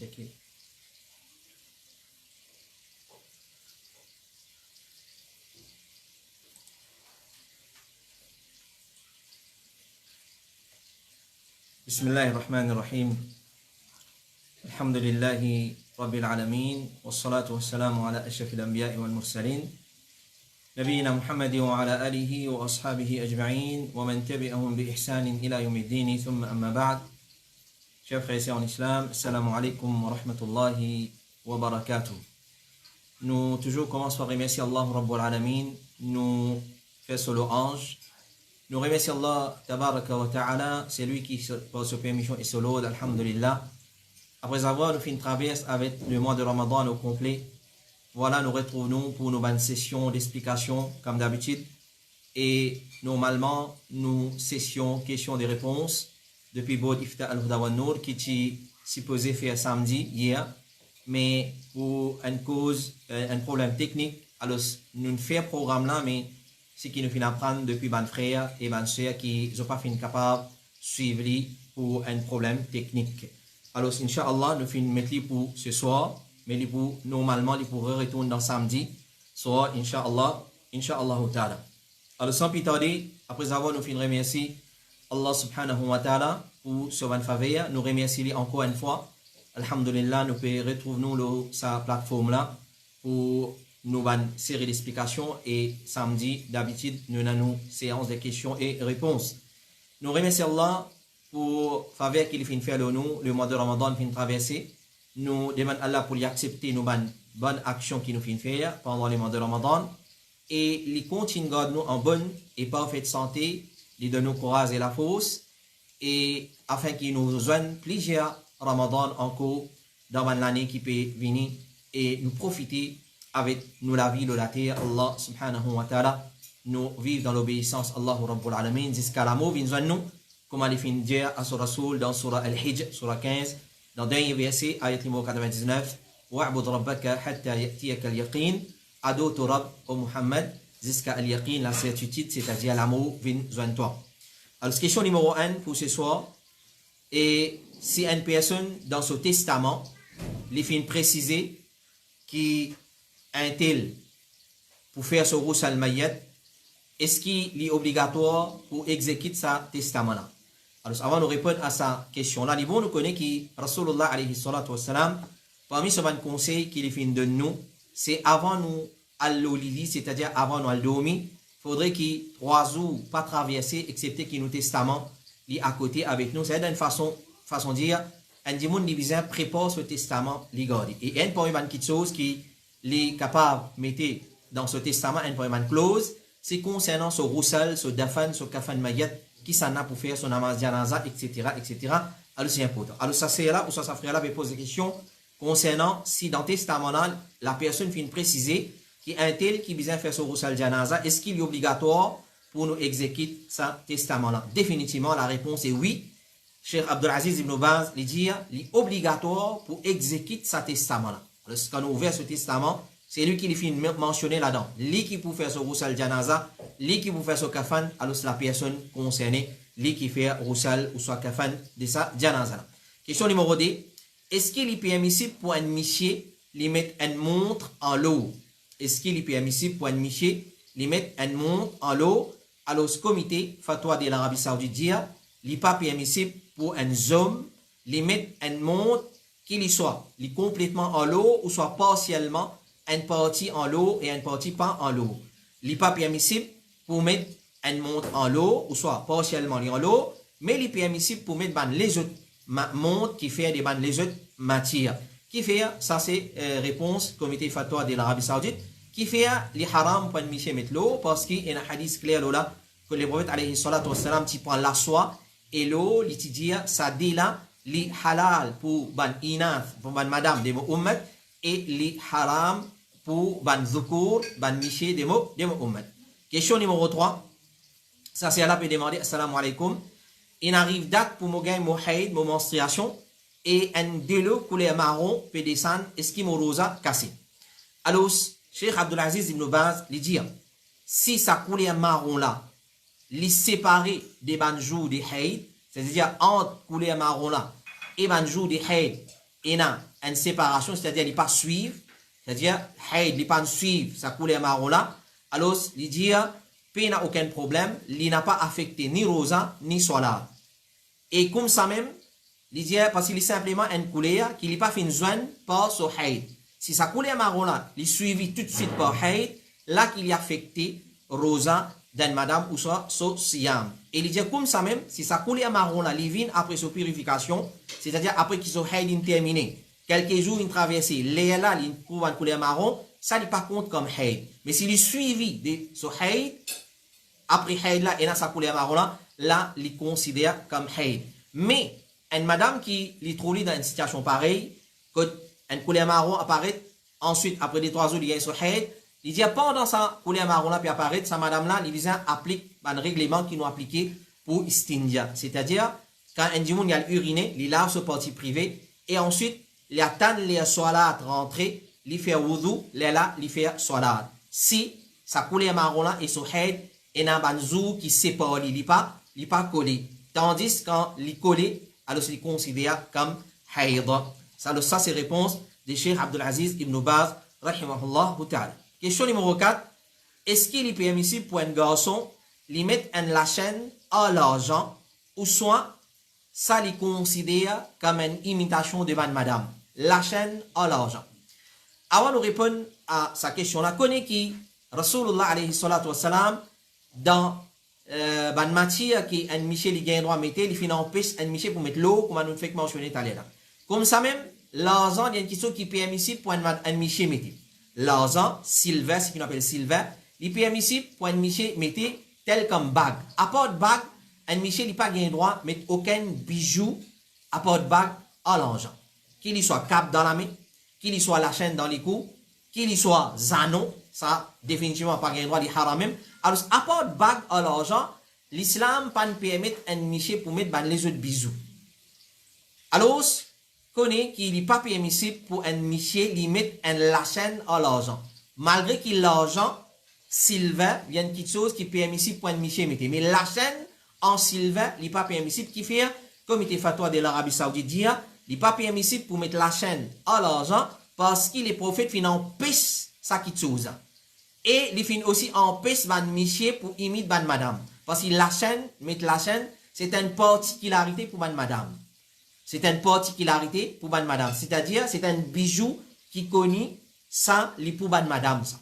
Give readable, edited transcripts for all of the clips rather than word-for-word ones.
checker. Bismillahirrahmanirrahim. Alhamdulillahi Rabbil Alamin. Wassalatu wassalamu ala ashrafil anbiya'i wal mursalin. Nabiyyina Muhammadin wa ala alihi wa ashabihi ajma'in. Wa man tabi'ahum bi ihsanin ila yawmiddin. Thumma amma ba'd. Chers frères et sœurs en islam, assalamu alaikum wa rahmatullahi wa barakatuh. Nous toujours commençons par remercier Allah Rabbul Alamin. Nous faisons louange. Nous remercions Allah Tabaraka wa Ta'ala, c'est lui qui, par sa permission et son lot, alhamdulillah. Après avoir fait une traverse avec le mois de Ramadan au complet, voilà, nous retrouvons pour nos bonnes sessions d'explication, comme d'habitude. Et normalement, nous sessions questions et réponses depuis Bod Ifta al-Huda wa Nour, qui était supposé faire samedi, hier. Mais pour une cause, un problème technique, alors nous ne faisons programme là, mais ce qui nous fait apprendre depuis mes frères et mes soeurs qui n'ont pas fait capable de suivre pour un problème technique. Alors, Inch'Allah, nous finissons mettre pour ce soir, mais pour, normalement, pour retourner dans samedi, soit Inch'Allah, ta'ala. Alors, sans plus tarder, après avoir nous finissons remercier Allah subhanahu wa ta'ala pour ce bonne faveur, nous remercions encore une fois. Alhamdulillah, nous pouvons retrouver sa plateforme là pour nous avons une série d'explications et samedi, d'habitude, nous avons une séance de questions et réponses. Nous remercions Allah pour la faveur qu'il fait faire nous, le mois de Ramadan fait traverser. Nous demandons Allah pour y accepter nos bonnes actions qu'il nous fait faire pendant le mois de Ramadan et il continue de garder nous en bonne et parfaite santé, il donne nous courage et la force et afin qu'il nous donne plusieurs Ramadan encore dans l'année qui peut venir et nous profiter avec nous la vie de la terre, Allah subhanahu wa ta'ala, nous vivons dans l'obéissance Allah Rabbul Alamin, jusqu'à la mort, nous, comme il fait dire à son Rasoul dans Surah Al-Hijj, Surah 15, dans le dernier verset, ayat numéro 99, Wa'bud rabbaka hatta ya'tiyaka al-yaqin, ado tu Rabb au Muhammad, jusqu'à al-yaqin, la certitude, c'est-à-dire l'amour, vient toi. Alors, question numéro 1 pour ce soir, et si une personne dans son testament, il fait préciser qui un tel pour faire ce rousse al-mayyat, est-ce qu'il est obligatoire pour exécuter sa testament là? Alors avant de répondre à sa question là, nous connaissons que Rasulullah alayhi salatu wassalam, parmi ce conseil qu'il fait de nous, c'est avant nous aller, c'est-à-dire avant nous aller dormir, il faudrait qu'il 3 jours pas traverser, excepté qu'il nous testament est à côté avec nous. C'est une façon de dire, un démon divisé prépare ce testament, les garder. Et il y a une petite chose qui les capables mettez dans ce testament une clause, c'est concernant ce roussel, ce dafan, ce kafan mayat, qui s'en a pour faire son namaz janaza, etc., etc. Alors c'est important. Alors ça c'est là, ou ça frère là, pose des questions concernant si dans le testament là, la personne vient préciser qu'il y a un tel qui vient faire ce roussel janaza, est-ce qu'il est obligatoire pour nous exécuter ce testament là? Définitivement, la réponse est oui. Cheikh Abdulaziz ibn Baz lui dit, il est obligatoire pour exécuter ce testament là. Quand on ouvre ce testament, c'est lui qui les fait mentionner là-dedans. Lui qui peut faire ce roussal janaza, lui qui peut faire ce kafan, alors c'est la personne concernée, lui qui fait roussal ou soit kafan de sa janaza. Question numéro 2. Est-ce qu'il est permissible pour un monsieur lui mettre une montre en l'eau? Est-ce qu'il est permissible pour un monsieur lui mettre une montre en l'eau? Alors, ce comité fatwa de l'Arabie Saoudite dit, il n'est pas permissible pour un homme lui mettre une montre qu'il soit complètement en l'eau ou soit partiellement une partie en l'eau et une partie pas en l'eau. Il n'est pas permissible pour mettre une montre en l'eau ou soit partiellement en l'eau, mais il est permissible pour mettre les autres montres qui fait les autres matières. Qui fait, ça c'est réponse comité fatwa de l'Arabie Saoudite, qui fait les haram pour monsieur mettre l'eau parce qu'il y a un hadith clair là que le prophète alayhi salatu wassalam qui prend la soie et l'eau, il dit ça dit là li halal pour ban inath, pour ban madame de mon ummat, et li haram pour ban zukur, ban miché de mon ummat. Question numéro 3. Ça c'est Allah peut demander, assalamu alaikum. Il arrive date pour mon gain, mon haïd, mon menstruation, et un délo couleur marron peut descendre, est-ce qu'il m'a rosa cassé? Alors, Cheikh Abdulaziz ibn Baz lui dit, si sa couleur marron là, les séparer des ban jours de haïd, c'est-à-dire entre couleur marron là et ban jour de haïd, il y a une séparation, c'est-à-dire il pas suivre, c'est-à-dire il pas suivre sa couleur marron là, alors il dit il n'a aucun problème, il n'a pas affecté ni rosa ni solar. Et comme ça même, il dit parce qu'il est simplement une couleur qui n'est pas fait une zone par ce haïd. Si sa couleur marron là, il suivi tout de suite par haïd, là qu'il est affecté rosa d'un madame ou soit so siam. Et il dit comme ça même, si sa couleur marron là, il vient après sa purification, c'est-à-dire après qu'il soit haïd terminé, quelques jours il traverse, les là il trouve une couleur marron, ça n'est pas compte comme haïd. Mais s'il est suivi de ce haïd, après haïd là, et dans sa couleur marron là, il considère comme haïd. Mais une madame qui est trouvée dans une situation pareille, que une couleur marron apparaît, ensuite après les 3 jours il y a ce haïd, il dit pendant sa couleur marron là puis apparaît, sa madame là, il applique un règlement qui nous appliqué pour istinja, c'est-à-dire quand un dimanche il a uriné, il lave ce parti privé et ensuite il attend les solat rentrer, il fait wudu, il fait solat. Si sa couleur marron là et son haïd et un banzou qui sépare, il pas collé, tandis quand il collé, alors il considère comme haïd. Ça c'est réponse de Cheikh Abdul Aziz Ibn Baz rahimahullah ta'ala. Question numéro 4. Est-ce qu'il est permissible pour un garçon de mettre la chaîne à l'argent ou soit ça le considère comme une imitation devant madame? La chaîne à l'argent. Avant de répondre à sa question-là, connaît qui Rasulullah alayhi salatu wassalam dans une matière qui un Michel il gagne droit mettre, il finit en pêche un Michel pour mettre l'eau comme on fait mentionner tout à l'heure. Comme ça même, l'argent il y a une question qui est permissible pour un Michel mettre. L'argent, silver, ce qu'on appelle silver, il est permissible pour un Michel mettre tel comme bague. À part de bague, un Michel il pas gagne droit mettre aucun bijou à part de bague à l'argent. Qu'il soit cap dans la main, qu'il soit la chaîne dans les coups, qu'il soit zanon, ça définitivement pas gagne droit, il haram même. Alors, à part de bague à l'argent, l'islam pas permet un Michel pour mettre les autres bijoux. Alors, connaît qu'il n'est pas permissible pour un Michel de mettre la chaîne à l'argent. Malgré que l'argent, silver, il y a une petite chose qui est permissible pour un Michel mettre. Mais la chaîne en silver, il n'est pas permissible. Qui fait, comme il était fatwa de l'Arabie Saoudite, dire, il n'est pas permissible pour mettre la chaîne à l'argent parce qu'il est prophète qui empêche ça qui chose. Et il finit aussi empêche ban Michel pour imiter ban madame. Parce que la chaîne, mettre la chaîne, c'est une particularité pour ban madame. C'est une particularité pour ban madame. C'est-à-dire, c'est un bijou qui connaît ça, les pour ban madame. Ça.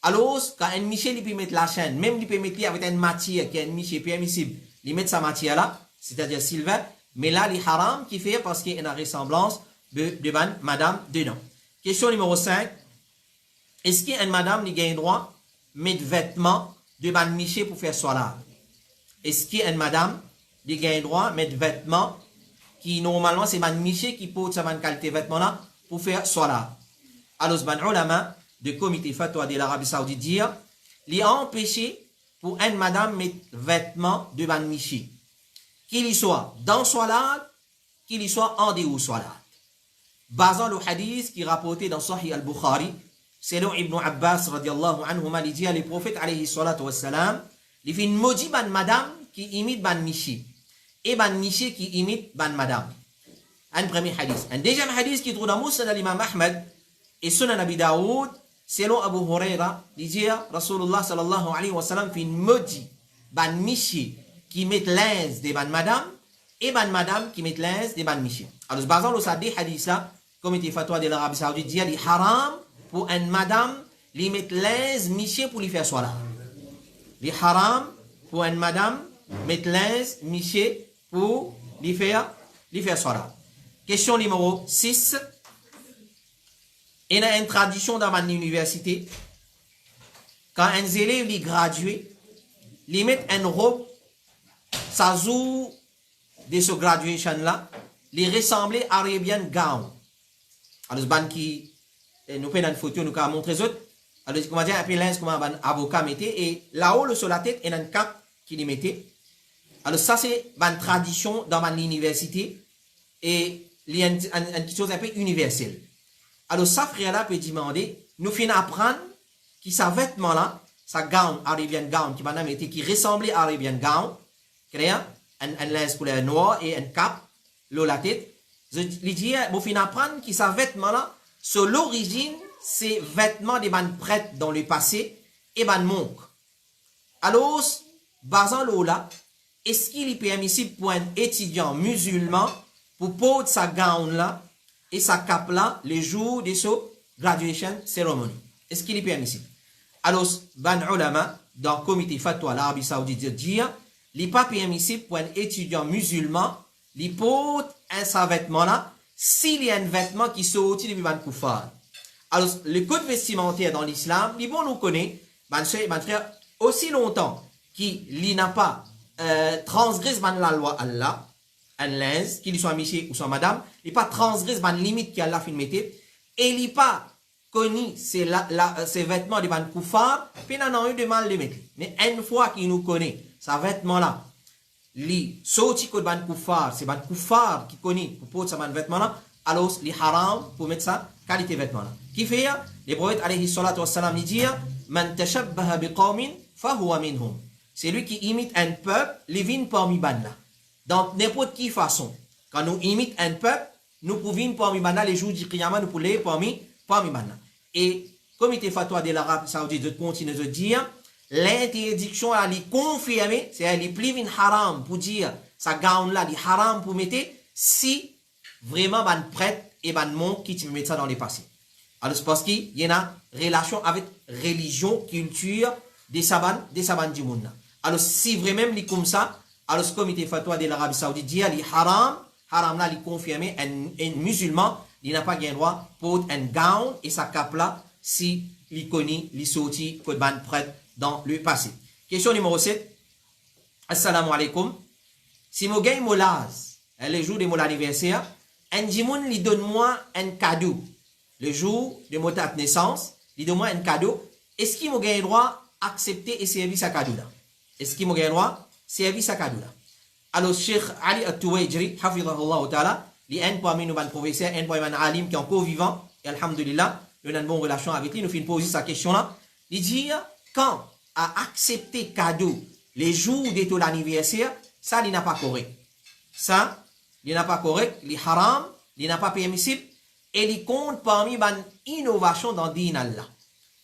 Alors, quand un Michel il peut mettre la chaîne, même il peut mettre avec une matière qui est un Michel permissible, il met sa matière là, c'est-à-dire silver, mais là, il haram qui fait parce qu'il y a une ressemblance de ban madame dedans. Question numéro 5. Est-ce qu'une madame il gagne droit mettre vêtements de ban Michel pour faire solat? Est-ce qu'une madame il gagne droit mettre vêtements qui normalement c'est ban Michel qui porte sa qualité de vêtements là pour faire solat? Alors, ban ulama de comité fatwa de l'Arabie Saoudite dire, il est empêché pour une madame mettre vêtements de ban Michel. Qu'il y soit dans solat, qu'il y soit en dehors solat. Basant le hadith qui est rapporté dans Sahih al-Bukhari, selon Ibn Abbas radiallahu anhuma, il dit à le prophète alayhi salatu wassalam, il fait une maudit ban madame qui imite ban Michel. Et ban Michel qui imite ban madame. Un premier hadith. Un deuxième hadith qui trouve dans Musnad al-Imam Ahmad et Sunan Abi Daoud, selon Abu Huraira, il dit Rasulullah sallallahu alayhi wa sallam fait une maudit ban Michel qui met l'aise de ban madame et ban madame qui met l'aise de ban Michel. Alors, basant le des hadiths là, comme il fatwa de l'Arabie Saoudite, dit il est haram pour une madame lui mettre l'aise Michel pour lui faire solat. Il est haram pour une madame mettre l'aise Michel pour lui faire solat. Question numéro 6. Il y a une tradition dans mon université. Quand un élève est gradué, il met une robe, ça joue de ce graduation là, il ressemble à Arabian gown. Alors, ban qui nous fait une photo, nous a montré ça. Alors, comment dire, après l'ins, comment un avocat mettait, et là-haut, sur la tête, il y a une cape qu'il mettait. Alors, ça, c'est une tradition dans mon université, et il y a une chose un peu universelle. Alors, ça, frère-là peut demander, nous finissons apprendre que ce vêtement-là, sa gown, Arabian gown, qui madame était, qui ressemblait à Arabian gown, créa un linge couleur noir et un cap, l'eau la tête, Il dit, vous finissez apprendre que sa vêtement là, sur l'origine, c'est vêtements des ban prêtres dans le passé et ban monk. Alors, basant là, est-ce qu'il est permissible pour un étudiant musulman pour porter sa gown là et sa cape là les jours de sa graduation ceremony? Est-ce qu'il est permissible? Alors, ban ulama, dans le comité fatwa l'Arabie Saoudite dit, il n'est pas permissible pour un étudiant musulman, il porte un vêtement là, s'il y a un vêtement qui sortit depuis ban koufar. Alors, le code vestimentaire dans l'islam, les bon nous connaît, ban frère, aussi longtemps qu'il n'a pas transgresse la loi Allah, un linge, qu'il soit monsieur ou soit madame, il n'a pas transgresse la limite qu'Allah fait mettre, et il n'a pas connu ces vêtements de ban koufar, puis il n'a pas eu de mal de mettre. Mais une fois qu'il nous connaît, ces vêtements-là, les sorti de ban koufar, c'est ban koufar qui connaît pour porter ces vêtements-là, alors les haram pour mettre ça qualité vêtements-là. Qui fait, le prophète alayhi salatu wassalam dit, man tashabbaha biqawmin fahuwa minhum. C'est lui qui imite un peuple, il vient parmi ban là. Dans n'importe quelle façon. Quand nous imitons un peuple, nous pouvons parmi ban là, les jours du Qiyamah, nous pouvons parmi ban là. Et comme il était fatwa de l'Arabie Saoudite, de continuer de dire, l'interdiction à lui confirmer, c'est-à-dire les plus haram pour dire, sa gown là, les haram pour mettre, si vraiment ban prêtre et ban monk qui te mettent ça dans les passés. Alors c'est parce qu'il y a une relation avec religion, culture, des saban du monde. Alors si vraiment les comme ça, alors ce comité fatwa de l'Arabie Saoudite dit les haram là les confirmer un musulman, il n'a pas le droit pour un gown et sa cape là si il connaît les sorties que ban prêtre dans le passé. Question numéro 7. Assalamu alaikum. Si mon gagne molaz, le jour de mon anniversaire, un dimoun lui donne moi un cadeau. Le jour de mon date de naissance, il donne moi un cadeau. Est-ce qu'il m'a gagné le droit accepter et servir sa cadeau là? Est-ce qu'il m'a gagné le droit servir sa cadeau là? Alors, Cheikh Ali At-Tuwajri, hafidhahullah ta'ala, il y a un parmi nous, un professeur, un parmi nous, un alim qui est encore vivant, et alhamdulillah, nous avons une bonne relation avec lui, nous finissons poser sa question là. Il dit, quand à accepter cadeau les jours de ton anniversaire, ça, il n'a pas correct. Ça, il n'a pas correct, il est haram, il n'a pas permissible, et il compte parmi les innovations dans din Allah.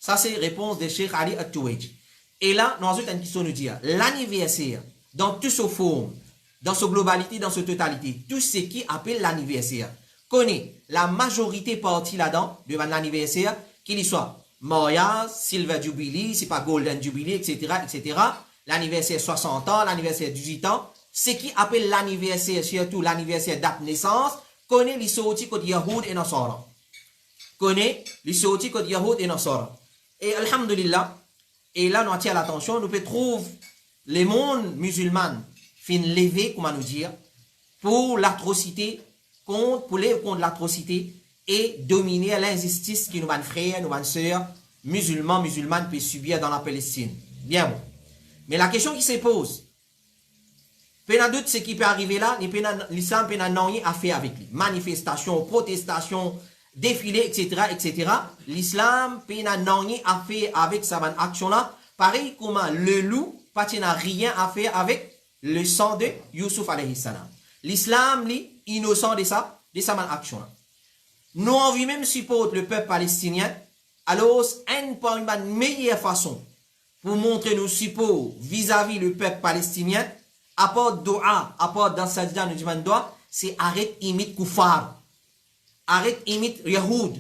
Ça, c'est la réponse de Cheikh Ali At-Tuwajri. Et là, nous avons une question nous dire, l'anniversaire, dans toute sa forme, dans sa globalité, dans sa totalité, tout ce qui appelle l'anniversaire, connaît la majorité partie là-dedans, de l'anniversaire, qu'il y soit mariage, silver jubilee, c'est pas golden jubilee, etc., etc., l'anniversaire 60 ans, l'anniversaire 18 ans, ce qui appelle l'anniversaire, surtout l'anniversaire date de naissance, connaît les sorties côté Yahoud et Nasara. Connaît les sorties côté Yahoud et Nasara. Et alhamdulillah, et là nous attire l'attention, nous pouvons trouver les mondes musulmans fin lever, comment nous dire, pour l'atrocité, pour les contre l'atrocité et dominer l'injustice que nos frères, nos sœurs musulmanes peuvent subir dans la Palestine. Bien bon. Mais la question qui se pose, pas doute ce qui peut arriver là, l'islam peut n'a rien à faire avec lui. Manifestation, protestation, défilé, etc., etc. L'islam peut n'a rien à faire avec sa action là. Pareil comme le loup, pas n'a rien à faire avec le sang de Youssouf alayhi salam. L'islam, lui, innocent de sa action là. Nous envie même supporter le peuple palestinien. Alors, une meilleure façon pour montrer nos support vis-à-vis le peuple palestinien, à part doa, à part dans Sajda, nous disons doa, c'est arrête imite Koufar, arrête imite Yahoud,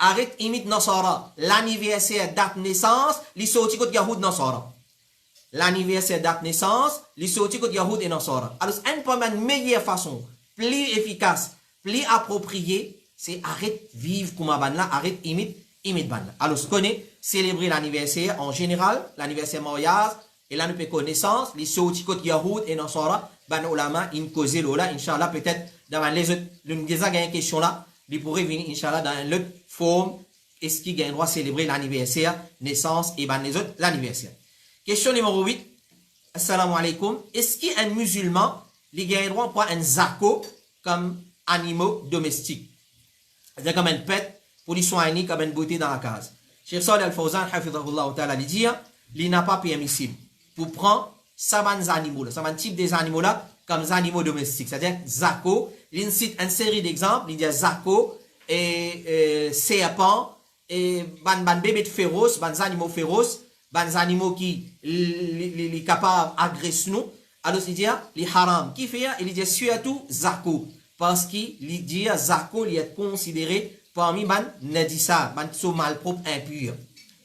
arrête imite Nasara. L'anniversaire date naissance, les sorties contre Yahoud Nasara. L'anniversaire date naissance, les sorties contre Yahoud et Nasara. Alors, une meilleure façon, plus efficace, plus appropriée, c'est arrête vivre comme un là, arrête imite ban. Alors, ce qu'on est, célébrer l'anniversaire en général, l'anniversaire mariage, et là, nous pouvons connaissance, les sorties côté Yahoud et Nasara, ban ulama, in cause là, Inch'Allah, peut-être, dans les autres, nous déjà gagné une question là, il pourrait venir, Inch'Allah, dans l'autre forme, est-ce qu'il gagne droit célébrer l'anniversaire, naissance, et ban les autres, l'anniversaire. Question numéro 8. Assalamu alaikum. Est-ce qu'un musulman, il gagne droit pour un zako comme animaux domestiques? C'est-à-dire comme un pet, pour les soigner comme une beauté dans la case. Cheikh Salih Al-Fawzan, hafidhahullah ta'ala, il dit, il n'a pas permissible pour prendre saban animaux, saban type des animaux là, comme des animaux domestiques. C'est-à-dire, zako, il cite une série d'exemples, il dit Zako, et serpent, et ban bébé féroce, ban animaux féroces, ban animaux qui les capables agresser nous. Alors il dit les haram. Qui fait? Il dit surtout Zako. Parce qu'il dit Zako, il est considéré parmi ban nadissa, ban qui sont malpropres, impurs.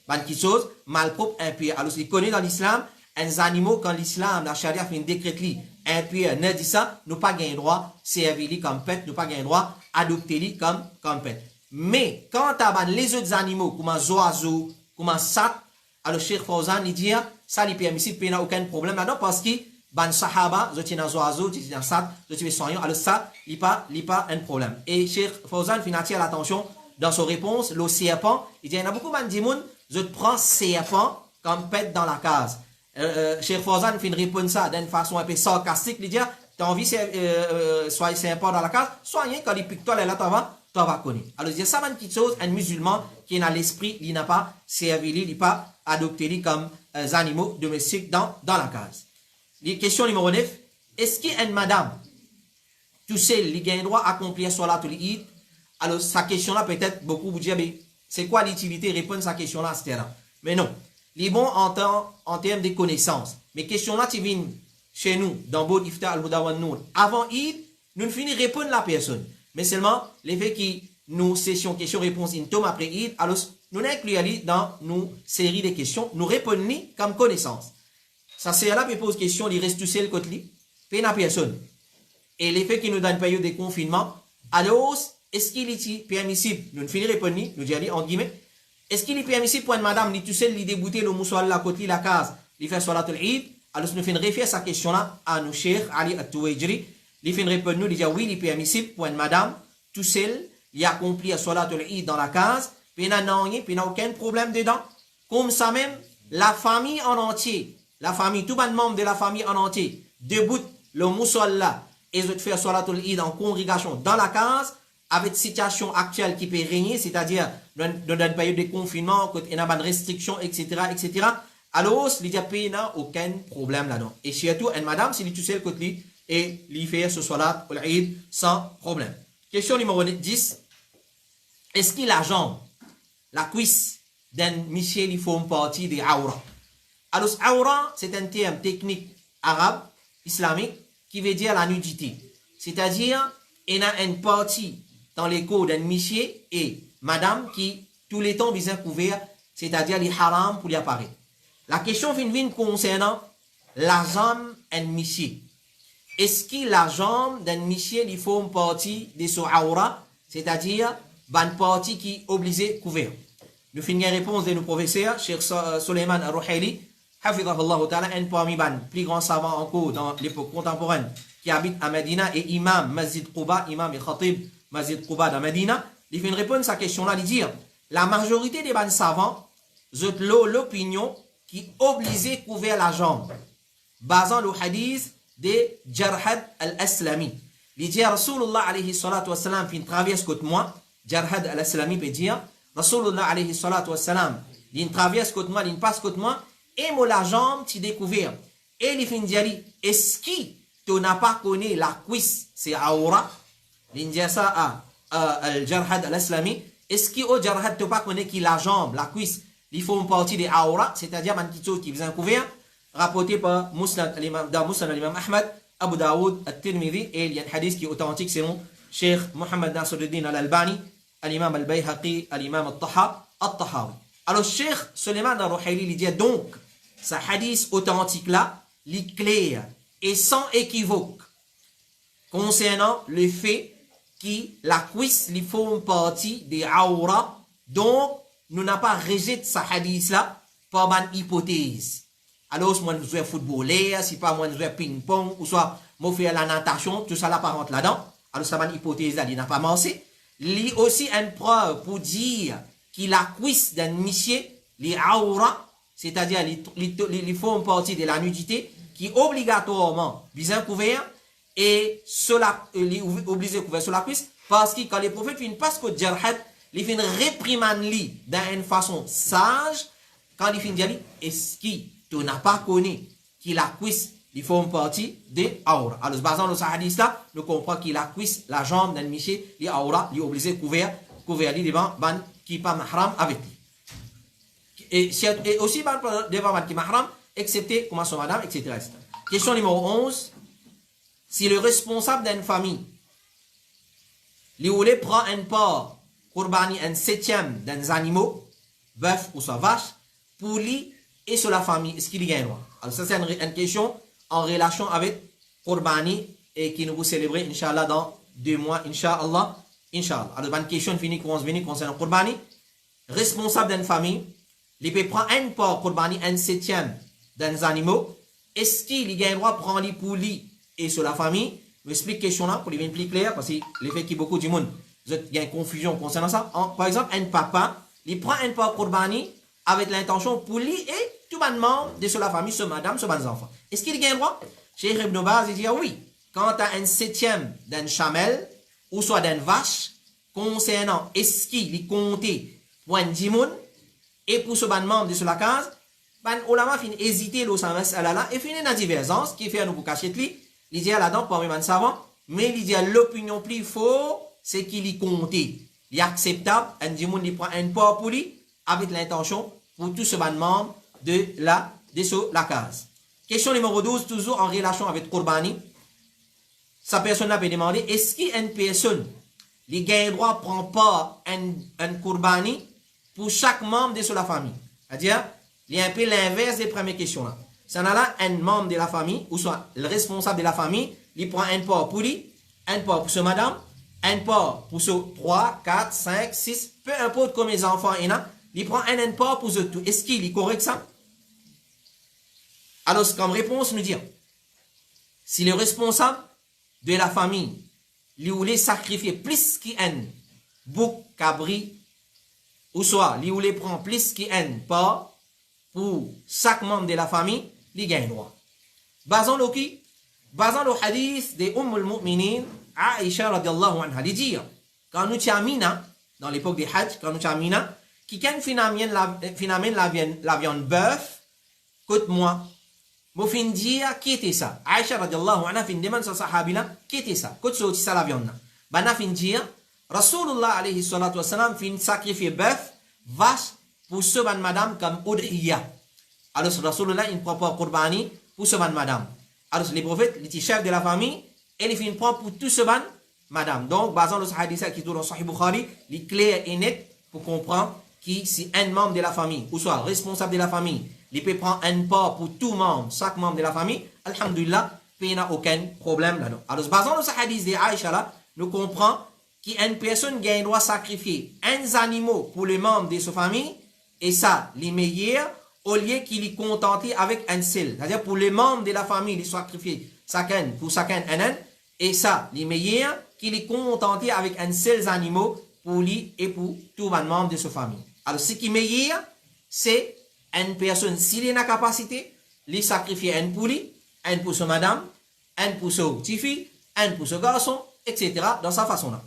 Ban qui sont malpropres, impurs. Alors il connaît dans l'islam, un animaux, quand l'islam, la charia fait un décret li, impur, nadissa, nous pas gain droit, servir comme pet, nous pas gain droit, adopter comme pet. Mais quand tu as les autres animaux, comme un oiseau, comme un sat, alors Cheikh Fawzan, il dit, ça, il permet, il n'y a aucun problème là-dedans, parce que, ban sahaba, je tiens un oiseau, je tiens un sat, je tiens soignant, alors ça, il n'y a pas un problème. Et Cheikh Fawzan, il attire l'attention dans sa réponse, le serpent, il dit, il y en a beaucoup de gens, je prends serpent comme pet dans la case. Cheikh Fawzan fait répondre ça d'une façon un peu sarcastique, il dit, tu as envie de soigner serpent dans la case, soigner quand il pique toi, là, tu vas connaître. Alors, il y a ça, une petite chose, un musulman qui est dans l'esprit, il n'a pas servi, il n'a pas adopté comme animaux domestiques dans la case. Les questions numéro 9. Est-ce qu'une madame, tout seul, il a le droit d'accomplir Salat al-Eid? Alors, sa question-là, peut-être, beaucoup vous dire, c'est quoi l'utilité de répondre à cette question-là, etc. Mais non. Les bons en termes de connaissances. Mais question-là, tu viens chez nous, dans Bod Iftar al-Mudawan Nour, avant Eid, nous ne finissons répondre à la personne. Mais seulement, les faits qui nous sessions questions-réponses in tom après Eid, alors, nous incluons dans nos séries de questions, nous répondons comme connaissance. Ça, c'est là, puis pose question, il reste tout seul côté lui, puis il n'y a personne. Et les faits qui nous donnent une période de confinement, alors, est-ce qu'il est permissible, nous ne finissons répondre, nous disons, en guillemets, est-ce qu'il est permissible pour une madame, qui tout seul, lui débouter le moussoir là, côté la case, lui faire Salat al-Eid, alors nous finissons référer sa question-là à nos Cheikh Ali At-Touwaijri, lui finissons répondre, nous disons, oui, il est permissible pour une madame, tout seul, il accomplit Salat al-Eid dans la case, puis il n'y a aucun problème dedans. Comme ça même, la famille en entier, la famille, tout le membre de la famille en entier, debout le moussol là, et de faire Salat al-Eid en congrégation dans la case, avec situation actuelle qui peut régner, c'est-à-dire dans une période de confinement, quand il y a des restrictions, etc., etc., alors, il n'y a aucun problème là-dedans. Et surtout, une madame, s'il est tout seul côté lui, et lui faire ce Salat al-Eid sans problème. Question numéro 10. Est-ce que la jambe, la cuisse d'un monsieur, il faut une partie des aura? Alors, aura, c'est un terme technique arabe, islamique, qui veut dire la nudité. C'est-à-dire, il y a une partie dans les cours d'un monsieur et madame qui, tous les temps, bien couverts, c'est-à-dire les haram pour y apparaître. La question vient concernant la jambe d'un monsieur. Est-ce que la jambe d'un monsieur, il faut une partie de son aura, c'est-à-dire une partie qui est obligée couverte? Nous finissons la réponse de nos professeurs, Cheikh Suleiman Al-Ruhaili, Hafidhahullah Ta'ala, un parmi les plus grands savants en cours dans l'époque contemporaine, qui habite à Medina et imam Masjid Quba, imam et khatib Masjid Quba dans Medina. Il fait une réponse à cette question-là, il dit, la majorité des savants ont l'opinion qui oblige couvrir la jambe, basant le hadith de Jarhad al-Aslami. Il dit, Rasulullah alayhi salatu wa salam, qui traverse côté moi, Jarhad al-Aslami peut dire, Rasulullah alayhi salatu wa salam, il traverse côté moi, il passe côté moi, et moi la jambe, tu découvert. Et il fait dire, est-ce que tu n'as pas connu la cuisse, c'est aura? Il dit ça à Al-Jarhad al-Aslami, est-ce que au Jarhad tu n'as pas connu qui la jambe, la cuisse, il faut une partie des aura, c'est-à-dire une petite chose qui vient couvert, rapporté par Musnad al-Imam Ahmad, Abu Daoud, At-Tirmidhi, et il y a un hadith qui est authentique selon Cheikh Mohammed Nasruddin al-Albani, al-Imam al-Bayhaqi, al-Imam al-Tahawi. Alors, Cheikh Suleiman al-Ruhaili, il dit donc, ce hadith authentique là, il est clair et sans équivoque concernant le fait que la cuisse lui faut une partie des aura, donc nous n'avons pas rejeté ce hadith là par une hypothèse. Alors, si moi je joue footballeur, si pas moi je joue ping-pong, ou soit moi faire la natation, tout ça là par rentre là-dedans, alors ça une hypothèse là, il n'a pas marché. Il y a aussi une preuve pour dire que la cuisse d'un monsieur, les aura, c'est-à-dire les font partie de la nudité, qui obligatoirement bien couvert, et cela obligé de couvrir sur la cuisse, parce que quand les prophètes finissent pas ce que Jarhad, ils finissent réprimandent d'une façon sage, quand ils finissent dire, est-ce que tu n'as pas connu que la cuisse ils font partie des aura. Alors, basant sur ce hadith là, nous comprenons qu'il a cuisse, la jambe d'un miché, les aura, les obligés couvert les devant, qui pas mahram avec lui. Et aussi, devant qui mahram, excepté comment son madame, etc. Question numéro 11. Si le responsable d'une famille, lui voulait prendre un porc, qurbani un septième d'un animaux, bœuf ou sa vache, pour lui et sur la famille, est-ce qu'il y a un droit? Alors ça c'est une question en relation avec qurbani et qui nous vous célébrer, Inch'Allah, dans 2 mois, Inch'Allah. Inch'Allah. Alors une question finie concernant qurbani. Responsable d'une famille, il peut prendre un porc, qurbani un septième d'un animaux, est-ce qu'il y a un droit de prendre lui pour lui et sur la famille? Je vais expliquer la question là pour les bien plus clair parce que l'effet qui beaucoup du monde, il y a une confusion concernant ça. Par exemple, un papa, il prend un porc qurbani avec l'intention pour lui et tout le monde de sur la famille, sur madame, sur les enfants. Est-ce qu'il y a un droit? Cheikh Ibn Baz, il dit oui. Quand tu as un septième d'un chamel ou soit d'une vache, concernant est-ce qu'il est compté pour un dimoun et pour ce membre de sur la case, ben, ulama fin hésiter l'eau sans là et finit dans divergence qui fait nous pour cacher lui. Il dit là-dedans parmi les savants, mais il dit l'opinion plus fort, c'est qu'il y compté. Il est acceptable, un dimoun il prend un porc pour lui avec l'intention pour tout ce membre de la case. Question numéro 12, toujours en relation avec Qurbani. Sa personne a demandé, est-ce qu'une personne, les gains droit prend pas un Qurbani pour chaque membre de la famille? C'est-à-dire, il y a un peu l'inverse des premières questions là. Ça n'a là un membre de la famille, ou soit le responsable de la famille, il prend un porc pour lui, un porc pour ce madame, un porc pour ce 3, 4, 5, 6, peu importe combien les enfants il y en a, il prend un porc pour ce tout. Est-ce qu'il est correct ça? Alors, comme réponse, nous dire, si le responsable de la famille lui voulait sacrifier plus qu'un bouc cabri, ou soit lui voulait prendre plus qu'un porc pour chaque membre de la famille, il gagne droit. Basant le qui? Basant le hadith de al-Mu'minin, Aisha radiallahu anha, il dit, quand nous terminons, dans l'époque des Hajj, quand nous terminons, qui finalement la viande bœuf, écoute-moi, je fin dire qui était ça. Aisha radiallahu anha fin demande sa sahabina qui était ça. Écoute ça la viande. Bana fin dire, Rasulullah alayhi salatu wassalam fin sacrifier bœuf, vache, pour ce ban madame comme udhiya. Alors Rasulullah il prend pas qurbani pour ce ban madame. Alors les prophètes, les chefs de la famille, et ils fin prend pour tout ce ban madame. Donc basant le hadith qui est dans Sahih Bukhari, il est clair et net pour comprendre que si un membre de la famille, ou soit responsable de la famille, il peut prendre un porc pour tout membre, chaque membre de la famille, alhamdulillah, il n'y a aucun problème là-dedans. Alors basant le hadith de Aïcha là, nous comprenons qu'une personne doit sacrifier un animal pour les membres de sa famille, et ça, les meilleurs, au lieu qu'il est contenté avec un seul. C'est-à-dire pour les membres de la famille, il sacrifie chacun pour chacun un, et ça, les meilleurs, qu'il est contenté avec un seul animal pour lui et pour tout le membre de sa famille. Alors, ce qui est meilleur, c'est une personne, s'il a la capacité, lui sacrifier un pour lui, un pour sa madame, un pour sa petite-fille, un pour ce garçon, etc. dans sa façon-là.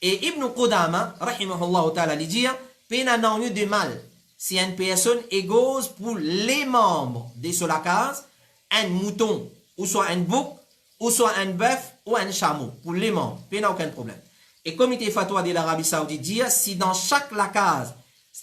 Et Ibn Qudama, rahimahullah ta'ala, lui dit, peine n'a eu de mal si une personne égose pour les membres de la case, un mouton, ou soit un bouc, ou soit un bœuf, ou un chameau, pour les membres, peine n'a aucun problème. Et comité fatwa de l'Arabie Saoudite dit, si dans chaque la case,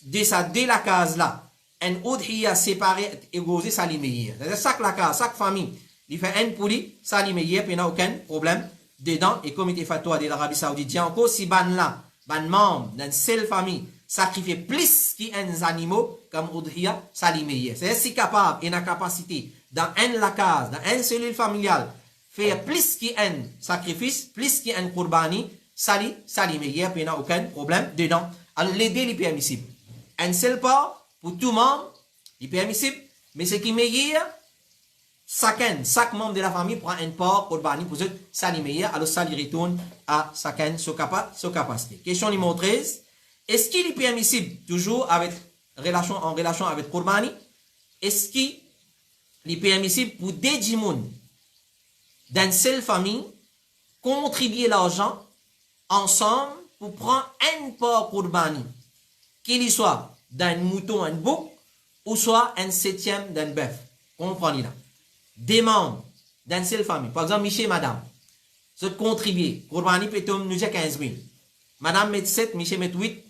de la case là, un udhiya séparé, égosé, ça l'est meilleur. C'est-à-dire chaque la case, chaque famille, il fait un pour lui, ça l'est meilleur, peine n'a aucun problème dedans. Et comité fatwa de l'Arabie Saoudite dit encore, si ban là, ban membre d'une seule famille, sacrifier plus qu'un animaux comme udhiya, ça l'est meilleur. C'est-à-dire si capable et la capacité dans la case, dans une cellule familiale, faire plus qu'un sacrifice, plus qu'un qurbani, ça l'est meilleur, puis il n'y a aucun problème dedans. Alors l'aider est permissible. Un seul pas pour tout le monde, il est permissible, mais ce qui est meilleur, chaque membre de la famille prend un porc qurbani pour eux, ça l'est meilleur, alors ça lui retourne à chacun sa capacité. Question numéro 13. Est-ce qu'il est permissible, toujours en relation avec qurbani, est-ce qu'il est permissible pour des djimoun d'une seule famille contribuer l'argent ensemble pour prendre un porc qurbani, qu'il soit d'un mouton, un bouc, ou soit un septième d'un bœuf. Comprenez là. Des membres d'une seule famille. Par exemple, monsieur et madame. Vous contribuez. Qurbani peut nous dire 15 000. Madame met 7, monsieur met 8,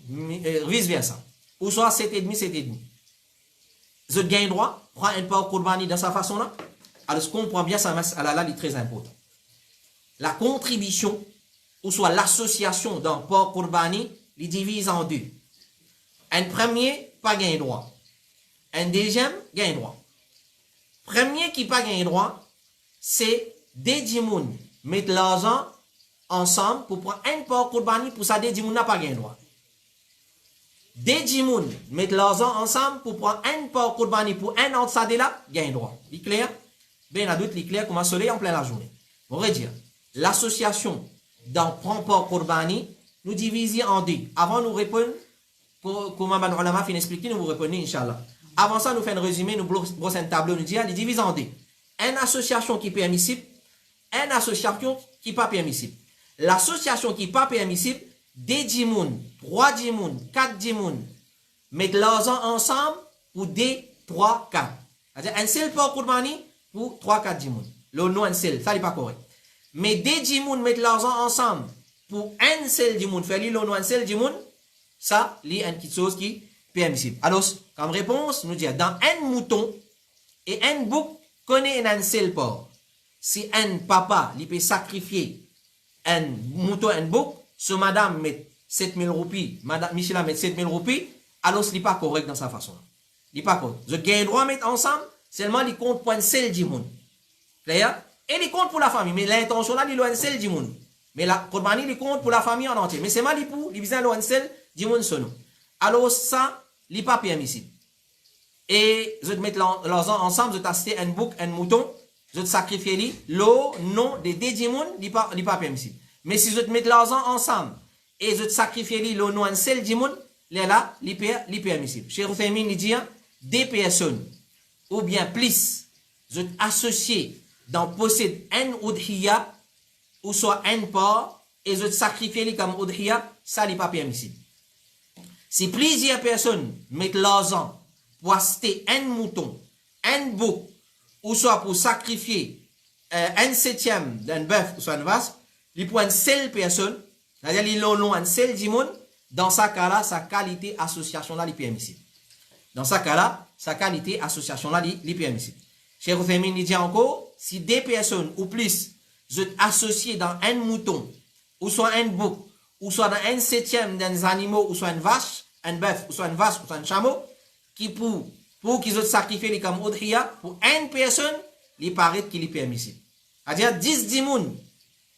vice versa. Ou soit 7,5, 7,5. Vous gagnez droit, prend un part Qurbani dans sa façon là. Alors, ce qu'on comprend bien, ça est très important. La contribution, ou soit l'association d'un part Qurbani, les divise en deux. Un premier, pas gain droit. Un deuxième, gain droit. Premier qui pas gain droit, c'est des djimoun mettre l'argent ensemble pour prendre un part Qurbani pour ça des djimoun n'a pas gain droit. Des djimoun mettre l'argent ensemble pour prendre un part Qurbani pour un autre ça là, gain droit. Il est clair? Ben la doute, il est clair comme un soleil en pleine la journée. On va dire, l'association d'un part Qurbani nous divise en deux. Avant nous répondre, comment Ben Ulama fin expliquer, nous vous répondons, Inch'Allah. Avant ça, nous faisons un résumé, nous brossons un tableau, nous disons, il divise en deux. Une association qui est permissible, une association qui n'est pas permissible. L'association qui n'est pas permissible, des djimoun, 3 djimoun, 4 djimoun, mettent l'argent ensemble pour des 3, 4. C'est-à-dire un seul part Qurbani pour 3, 4 djimoun. Le nom un seul, ça n'est pas correct. Mais des djimoun mettent l'argent ensemble pour un seul djimoun, faire le nom un seul djimoun, ça, c'est une petite chose qui est permissible. Alors, comme réponse, nous disons, dans un mouton et un bouc, connaît un seul part. Si un papa, il peut sacrifier un mouton, un bouc, ce madame met 7000 roupies, madame Michela met 7000 roupies, alors ce n'est pas correct dans sa façon. Il n'est pas correct. Je gagne droit à mettre ensemble, seulement il compte pour un seul djimoun. Clair? Et il compte pour la famille, mais l'intention là, il a un seul djimoun. Mais la Qurbani, il compte pour la famille en entier. Mais c'est mal pour, il vient un seul djimoun sono. Alors ça, il n'est pas permissible. Et je te mettre l'argent ensemble, je t'acheter un bouc, un mouton, je te sacrifier l'eau, non, des djimoun, il n'est pas permissible. Mais si je te mets l'argent ensemble et je te sacrifier l'eau, non, un seul djimoun, là, il est permissible. Chez Roufaïmin, il dit, des personnes, ou bien plus, je t'associe dans possède un udhiya, ou soit un porc, et je te sacrifie comme udhiya, ça n'est pas permissible. Si plusieurs personnes mettent l'argent pour acheter un mouton, un bouc, ou soit pour sacrifier un septième d'un bœuf ou soit une vache, il pour une seule personne, c'est-à-dire il a un seul djimoun, dans ce cas-là, sa qualité association-là est permissible. Dans ce cas-là, sa qualité association-là est permissible. Cheikh Oufaymin dit encore, si deux personnes ou plus sont associées dans un mouton, ou soit un bouc, ou soit dans un septième d'un animal, ou soit une vache, un bœuf, ou soit une vache, ou soit un chameau, qui pour qu'ils ont sacrifié comme udhiya, pour une personne, il paraît qu'il est permissible. C'est-à-dire 10 dimoun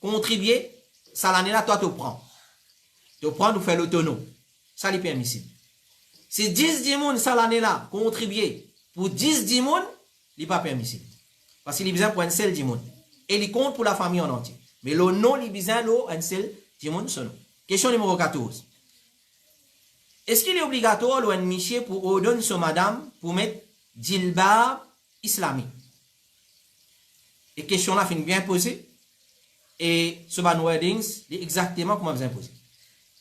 contribuer, ça l'année là, toi tu prends. Tu prends, tu fais l'autonome. Ça est permissible. Si 10 dimoun, ça l'année là, contribuer pour 10 dimoun, il n'est pas permissible. Parce qu'il est besoin pour un seul dimoun. Et il compte pour la famille en entier. Mais le nom, il est besoin pour un seul dimoun seulement. Question numéro 14. Est-ce qu'il est obligatoire ou un monsieur pour ordonner son madame pour mettre djilbab islamique? Et question là, fin bien posée. Et ce ban weddings, c'est exactement comme vous imposez.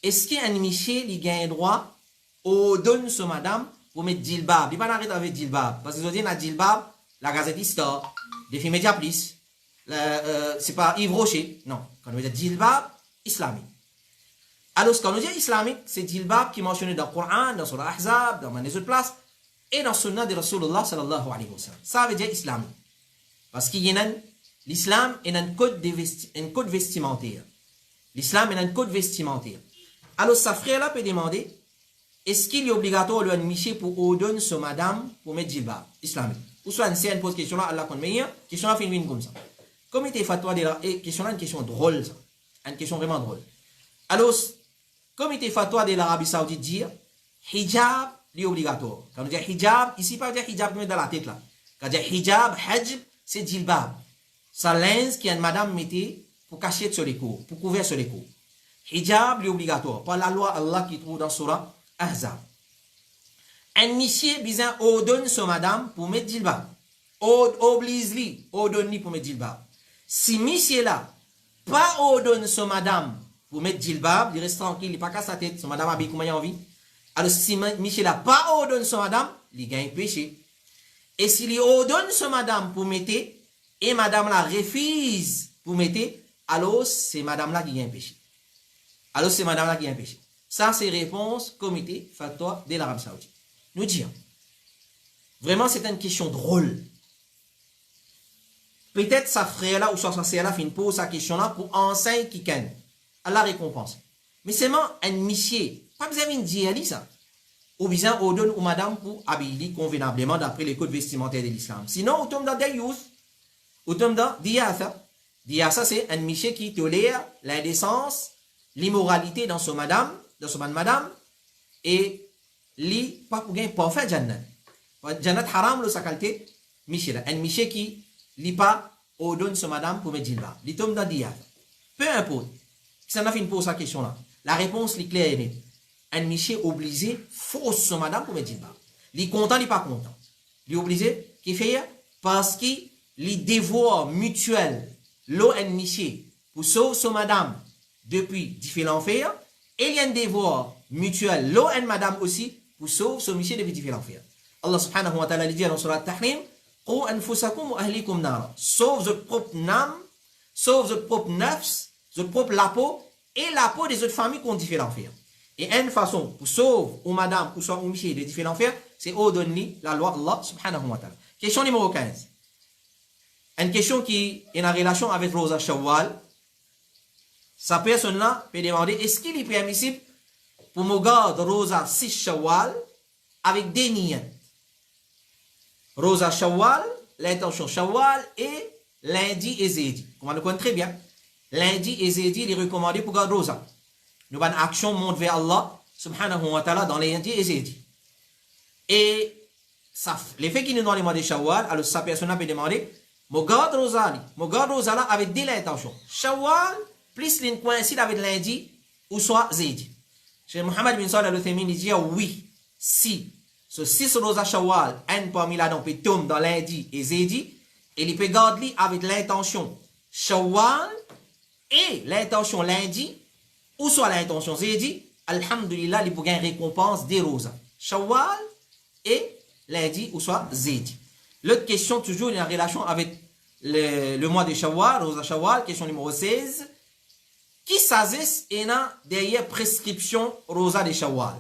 Est-ce qu'un monsieur il gagne droit ordonner son madame pour mettre djilbab? Il ne va pas arrêter avec djilbab. Parce que vous avez djilbab, la Gazette Histoire, des films Mediaplis, c'est pas Yves Rocher. Non, quand on dit djilbab islamique. Alors, quand on dit islamique, c'est djilbab qui est mentionné dans le Coran, dans Surah Ahzab, dans les autres places, et dans le Sunnah de Rasulullah sallallahu alayhi wa sallam. Ça veut dire islamique. Parce qu'il y a l'islam est un code vestimentaire. L'islam est un code vestimentaire. Alors, sa frère-là peut demander, est-ce qu'il est obligatoire de monsieur pour ordonner son madame pour mettre djilbab islamique? Ou soit une pose question là, Allah connaît meilleur, question là, fait une comme ça. Comme il était fatwa de la question là, une question drôle, ça. Une question vraiment drôle. Alors, comme il était fatwa de l'Arabie Saoudite dire, hijab est obligatoire. Quand on dit hijab, ici pas dire hijab dans la tête là. Quand on dit hijab, hajb, c'est djilbab. Sa linge qui est une madame mettait pour cacher sur les cours, pour couvrir sur les cours. Hijab est obligatoire par la loi Allah qui trouve dans Surah Ahzab. Un monsieur bizarre ordonne son madame pour mettre djilbab. Oblige-lui, ordonne-lui pour mettre djilbab. Si monsieur là, pas ordonne son madame pour mettre djilbab, il reste tranquille, il n'est pas casse sa tête, son madame habille comme il a envie. Alors si monsieur là, pas ordonne son madame, il gagne péché. Et s'il ordonne son madame pour mettre, et madame la refuse pour mettre, alors c'est madame là qui a un péché. Alors c'est madame là qui a un péché. Ça, c'est réponse comité fatwa de l'Arabie Saoudite. Nous disons, vraiment, c'est une question drôle. Peut-être sa frère là ou sa sœur là fin pose sa question là pour enseigner qui gagne à la récompense. Mais c'est un monsieur, pas besoin de dire ça. Ou bien on donne ou madame pour habiller convenablement d'après les codes vestimentaires de l'islam. Sinon, on tombe dans des youth, on tombe dans diatha. Diatha, c'est un monsieur qui tolère l'indécence, l'immoralité dans son madame, et li pas pour gagner pas faire jannat. Jannat haram le sa qualité, monsieur là, un monsieur qui li pas ordonne son madame pour mettre jilbab. Li tombe dans diatha. Peu importe. Si on a fait une pause à la question là, la réponse est claire et nette. Un monsieur obligé force son madame pour mettre jilbab. Il est content, il n'est pas content. Il est obligé, qui fait parce qu'il dévore mutuel l'eau un monsieur pour sauver son madame depuis différents fers, et il y a un devoir mutuel l'eau un madame aussi pour sauver son monsieur depuis différents fers. Allah subhanahu wa ta'ala dit dans Surat Tahrim, qu anfusakum wa ahlikum nara. Sauve votre propre âme, sauve votre propre nafs, votre propre la peau et la peau des autres familles qui ont différents fers. Et une façon pour sauver ou madame ou soit ou monsieur de différents fers, c'est ordonner la loi Allah subhanahu wa ta'ala. Question numéro 15. Une question qui est en relation avec Rosa Shawwal. Sa personne-là peut demander, est-ce qu'il est permissible pour me garder Rosa 6 Shawwal avec des niyyat? Rosa Shawwal, l'intention Shawwal et lundi et jeudi. Comme on le connaît très bien. Lundi et jeudi, il est recommandé pour garder Rosa. Nous avons une action monte vers Allah subhanahu wa ta'ala dans les lundi et jeudi. Et les faits qui nous donnent les mois de Shawwal, alors sa personne peut demander, je garde Rosa là avec deux intentions. Shawwal plus l'une coïncide avec lundi ou soit jeudi. Cheikh Mohammed bin Salih al-Uthaymin dit oui, si ce 6 Rosa Shawwal, un parmi là-dedans peut tomber dans lundi et jeudi, et il peut garder avec l'intention Shawwal et l'intention lundi, ou soit l'intention jeudi, alhamdulillah, il peut gagner récompense des rosas. Shawwal et lundi, ou soit jeudi. L'autre question, toujours en relation avec le mois de Shawwal, Rosa Shawwal, question numéro 16. Qui s'agisse derrière prescription Rosa de Shawwal?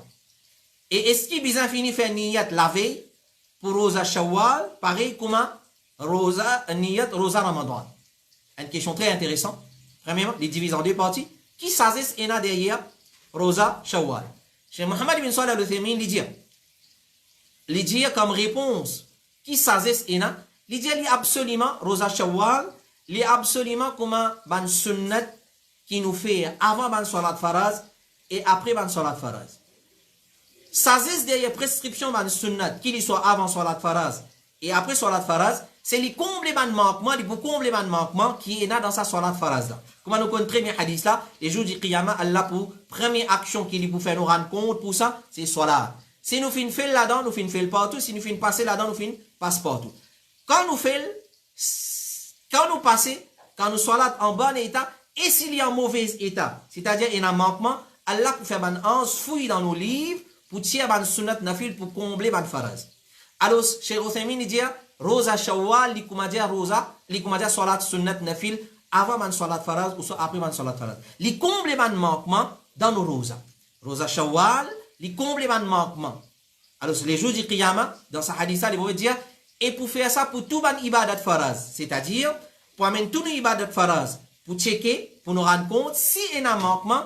Et est-ce qu'il bien fini faire niyat la veille pour Rosa Shawwal, pareil comme niyat Rosa Ramadan? Une question très intéressante. Premièrement, les divise en deux parties. Qui s'agisse derrière Rosa Shawwal? Chez Mohammed bin Salih al-Uthaymin, il dit comme réponse, qui s'agisse il dit absolument Rosa Shawwal, il est absolument comme un sunnat qui nous fait avant ban salat faraz et après ban salat faraz. S'agisse derrière prescription ban sunnat qu'il soit avant salat faraz et après salat faraz, c'est les combler ban manquement, les pour combler ban manquement qui est là dans sa salat faraz là. Comme nous connaissons très bien hadith là, les jours du qiyamah, Allah pour première action qu'il est pour faire nous rendre compte pour ça, c'est salat. Si nous finissons faire là-dedans, nous finissons faire partout. Si nous finissons passer là-dedans, nous finissons passer partout. Quand nous passons, quand nous sommes là en bon état, et s'il y a un mauvais état, c'est-à-dire il y a un manquement, Allah pour faire un ans fouille dans nos livres, pour tirer un sunnat nafil, pour combler un faraz. Alors, chez Uthaymin, il dit, Rosa Shawwal, il dit Rosa, il dit salat sunnat nafil, avant un salat faraz, ou soit après un salat faraz. Il comble un manquement dans nos rosas. Rosa Shawwal, il comble un manquement. Alors, les jours du Qiyamah, dans sa haditha, il va dire, et pour faire ça, pour tout ban ibadat faraz, c'est-à-dire, pour amener tout nos ibadat faraz, pour checker, pour nous rendre compte, si il y a un manquement,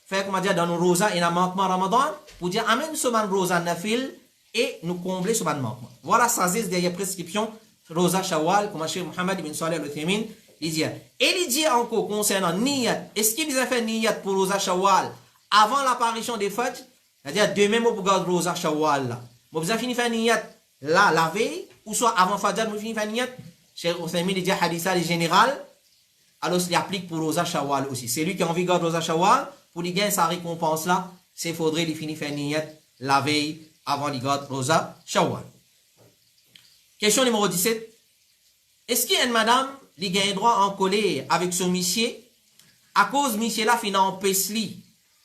faire comme dire dans nos rosas, il y a un manquement Ramadan, pour dire, amène ce man rosa nafil, et nous combler ce man manquement. Voilà, ça c'est derrière prescription, Rosa Shawwal, comme Cheikh Mohammed bin Salih al-Uthaymin, il dit. Et il dit encore concernant niyat, est-ce qu'il a fait niyat pour Rosa Shawwal avant l'apparition des fêtes? C'est-à-dire, demain, moi, pour garder Rosa Shawwal, là. Moi, vous avez fini faire niyat, là, la veille, ou soit avant Fajr, vous fini faire niyat. Cheikh Uthaymin, il dit, haditha, le général, alors, il applique pour Rosa Shawwal aussi. C'est lui qui a envie de garder Rosa Shawwal, pour lui gagner sa récompense, là, c'est faudrait, il finit faire niyat, la veille, avant de garder Rosa Shawwal. Question numéro 17. Est-ce qu'il y a une madame, qui gagne droit en colère avec son monsieur, à cause monsieur là, finit en pesli,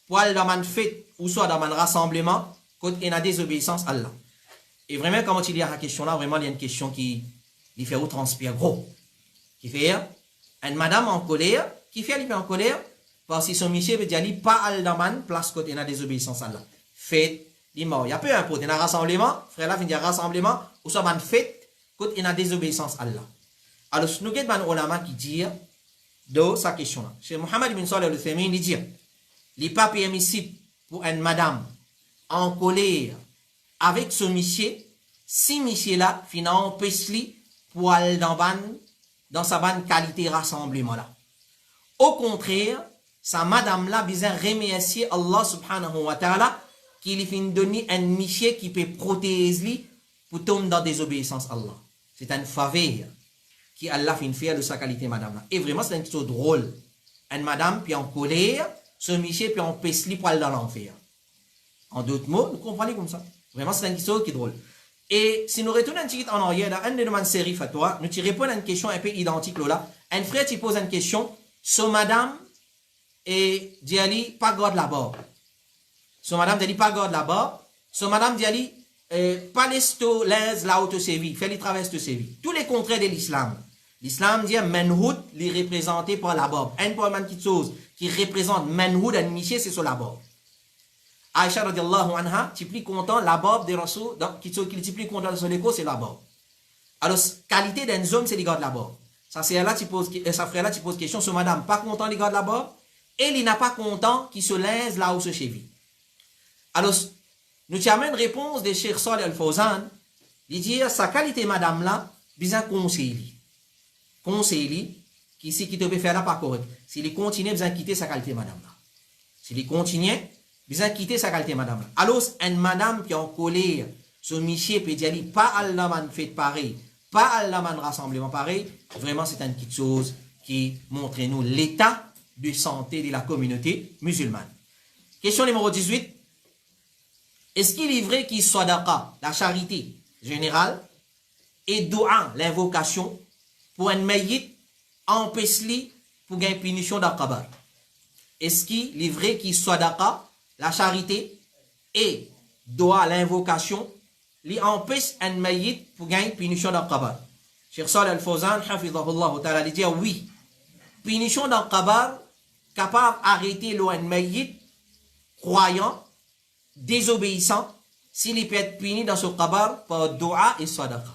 pour aller dans une fête, ou soit dans un rassemblement, quand il y a une désobéissance à Allah. Et vraiment, comment il y a la question là, vraiment, il y a une question qui fait ou transpire gros. Qui fait, une madame en colère, qui fait, elle est en colère, parce que son monsieur veut dire, pas al daman, place côté, il y a désobéissance à Allah. Fête, il mort. Il y a peu importe, il y a un rassemblement, frère là, il y a un rassemblement, ou soit une fête, côté, il y a désobéissance à Allah. Alors, nous avons un ulama qui dit, de sa question là. Chez Mohammed bin Salih al-Uthaymeen, il dit, il n'est pas permissible pour une madame en colère avec ce monsieur, si monsieur là, finalement, pesli pour aller dans sa bonne qualité rassemblement là. Au contraire, sa madame là, besoin remercier Allah subhanahu wa ta'ala, qui lui fait donner un monsieur qui peut protéger lui pour tomber dans des obéissances à Allah. C'est une faveur qui Allah fait faire de sa qualité madame là. Et vraiment, c'est une chose drôle. Une madame, puis en colère, ce monsieur, puis en pesli pour aller dans l'enfer. En d'autres mots, nous comprenez comme ça. Vraiment, c'est une chose qui est drôle. Et si nous retournons un petit peu en arrière, dans une de nos séries fatwa, nous te répondons à une question un peu identique là. Un frère qui pose une question, so madame, et dit pas garde là-bas. So madame dit pas garde là-bas. So madame dit pas l'esto l'aise là où te sévit, fait les traverses te sévit. Tous les contraires de l'islam. L'islam dit manhood, les représenté par la barbe. Un point de petite chose qui représente manhood et monsieur, c'est sur la barbe. Aïcha radiallahu anha, tu plus content, la barbe des Rasul, qui est plus content sur l'écho, c'est la barbe. Alors, qualité d'un homme, c'est les gars de la barbe. Sa frère là, tu poses question sur madame, pas content les gars de la barbe, et il n'a pas content qui se linge là où se cheville. Alors, nous tu amène une réponse de Cheikh Salih Al-Fawzan, il dit, sa qualité madame là, bien conseiller. Conseiller, qui te peut faire là pas correct. S'il continue, bien quitter sa qualité madame là. S'il continue, bien quitter sa qualité madame là. Alors, une madame qui est en colère, ce monsieur peut dire, pas Allah fait pareil, pas Allah rassemblement pareil, vraiment c'est une petite chose qui montre nous l'état de santé de la communauté musulmane. Question numéro 18. Est-ce qu'il est vrai qu'il soit sadaqa, la charité générale, et dua, l'invocation, pour un maït empêche-li pour gagner punition d'Aqabar? Est-ce qu'il est vrai qu'il soit sadaqa, la charité, et dua, l'invocation, li empêche un maït pour gagner punition d'Aqabar? Cheikh Salih Al-Fawzan, hafidhahullah ta'ala, il dit oui. Punition d'Aqabar, capable d'arrêter l'un maït, croyant, désobéissant, s'il peut être puni dans ce qabar par dua et sadaqa.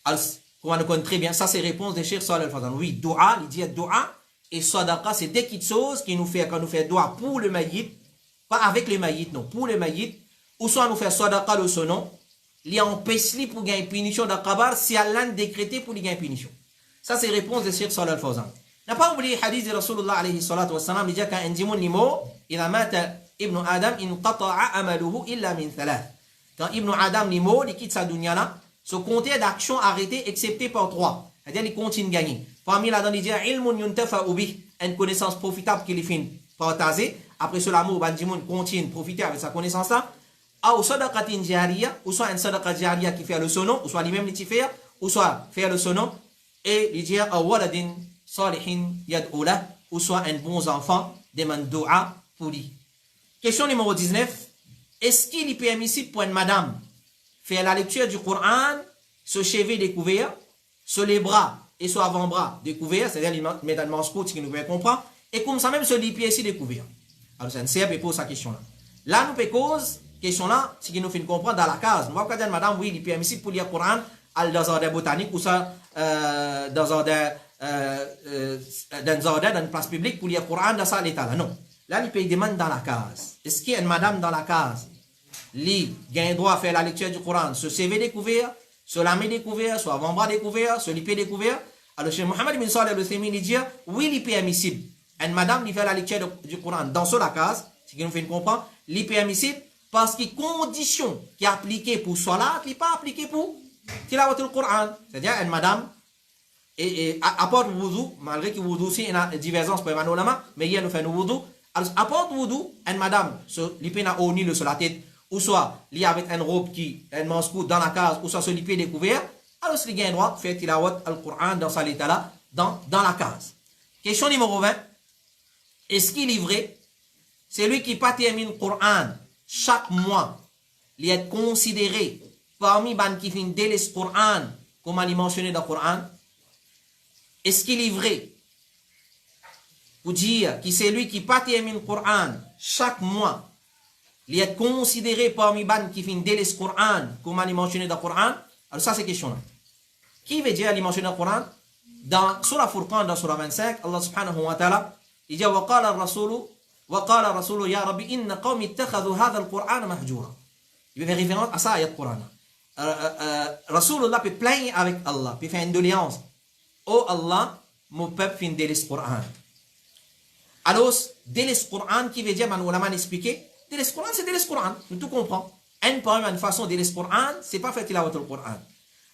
Alors, on le connaît très bien, ça c'est réponse de Cheikh Salih Al-Fawzan. Oui, dua, il dit dua et sadaqa, c'est des petites choses qui nous fait quand nous fait dua pour le maït, pas avec le maït, non, pour le maït, ou soit nous fait sadaqa le son nom, il empêche pour gagner punition dans qabar si Allah décrété pour lui gagner punition. Ça c'est réponse de Cheikh Salih Al-Fawzan. N'a pas oublié le hadith de Rasulullah alayhi salatu wa salam, il dit qu'un dimoun nimo, il a mata Ibn Adam inqata'a amaluhu illa min thalath. Quand Ibn Adam nimo, il quitte sa dunya là, ce compte d'action arrêté excepté par 3. C'est-à-dire il continue de gagner. Parmi là-dedans, il dit ilmun yuntafa'u bih, une connaissance profitable qu'il fin partager. Après cela, le bandimoun continue de profiter avec sa connaissance là. Ou sadaqatin jariya, ou soit un sadaqa jariya qui fait le sonon, ou soit lui-même qui fait, ou soit faire le sonon. Et il dit waladin salihin yad'u lah, ou soit un bon enfant demande dua pour lui. Question numéro 19. Est-ce qu'il est permissible pour une madame faire la lecture du Coran, ce chevet découvert, sur les bras et sur avant-bras découvert, c'est-à-dire les médaillements scouts qui nous pouvons comprendre, et comme ça même sur les pieds ici découvert? Alors c'est un CRP pose sa question là. Là nous peut cause, question là, ce qui nous fait comprendre dans la case. Nous va pas dire madame, oui, il est permissible pour lire le Coran dans un botanique ou ça dans une place publique pour lire le Coran dans ça l'état là. Non. Là, il peut demander dans la case. Est-ce qu'il y a une madame dans la case? Lui, il a un droit à faire la lecture du Coran, ce CV découvert, ce lamé découvert, ce avant-bras découvert, ce lipé découvert. Alors, chez Mohammed bin Salih al-Uthaymeen, il dit, oui, il est permissible. Une madame, il fait la lecture du Coran dans la case, ce qui nous fait comprendre, il est permissible parce que condition qui est appliquée pour salat, il n'est pas appliquée pour tilawat al-Coran. C'est-à-dire, une madame, et apporte le wudu, malgré que le wudu aussi, il y a une divergence pour les ulama, mais il y a le fait le wudu. Alors, apporte wudu, une madame, l'ipena au nid sur la tête, ou soit lié avec une robe qui est manche dans la case, ou soit ce l'ipé découvert, alors il a un droit de faire tilawat al-Qur'an dans sa l'état là, dans la case. Question numéro 20. Est-ce qu'il est vrai, celui qui pas termine le Qur'an chaque mois, il est considéré parmi les qui finissent le Qur'an, comme il est mentionné dans le Qur'an? est-ce qu'il est vrai pour dire que c'est lui qui pas termine le Coran chaque mois, il est considéré parmi les qui finissent le Coran, comme il est mentionné dans le Coran? Alors ça c'est question là. Qui veut dire il est mentionné dans le Coran? Dans Surah Furqan, dans Surah 25, Allah subhanahu wa ta'ala, il dit وَقَالَ الرَّسُولُ يَا رَبِّ إِنَّ قَوْمِ اتَّخَذُوا هَذَا الْقُرْآنَ مَهْجُورًا. Il fait référence à ça, ayat Coran. Rasulullah peut plaindre avec Allah, peut faire une doléance. Oh Allah, mon peuple finit de le Coran. Alors, de le Coran, qui veut dire, man ulama expliqué, de le Coran, c'est de le Coran. Nous tout comprenons. Une façon de le Coran, c'est pas faire tilawat le Coran.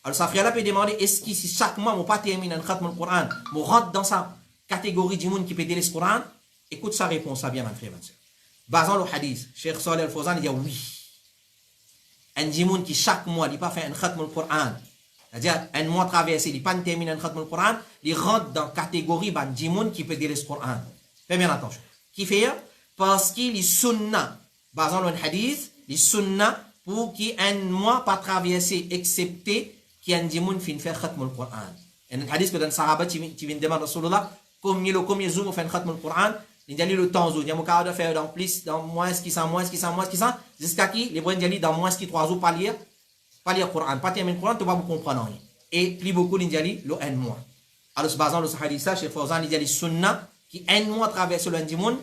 Alors, ça frère là peut demander, est-ce que si chaque mois, on pas termine un khatm le Coran, on rentre dans sa catégorie du monde qui peut de le Coran? Écoute sa réponse, ça bien, mon frère, ma soeur. Basant le hadith, Cheikh Saleh Al-Fawzan, il dit oui. Un djimoun qui chaque mois, il pas fait un khatm le Coran, c'est-à-dire un mois traversé, il pas terminé un khatm le Coran, il rentre dans la catégorie d'un djimoun qui peut dire le Coran. Fais bien attention. Qui fait? Parce qu'il est sunna, basant le hadith, il est sunna pour qu'il y ait un mois pas traversé, excepté qu'il y ait un djimoun qui fait un khatm le Coran. Et un hadith que dans le Sahaba, tu viens de demander à Rasulullah, combien zoom on fait un khatm le Coran? Il dit le temps, il y a mon cas de faire dans plus, dans moins qui ça, jusqu'à qui les bons dit dans moins qui 3 jours pas lire le Coran, pas terminer le Coran, tu vas vous comprendre rien. Et plus beaucoup il dit le un mois. Alors se basant sur ce hadith là, Cheikh Fawzan il dit sunna qui un mois traverse le lundi monde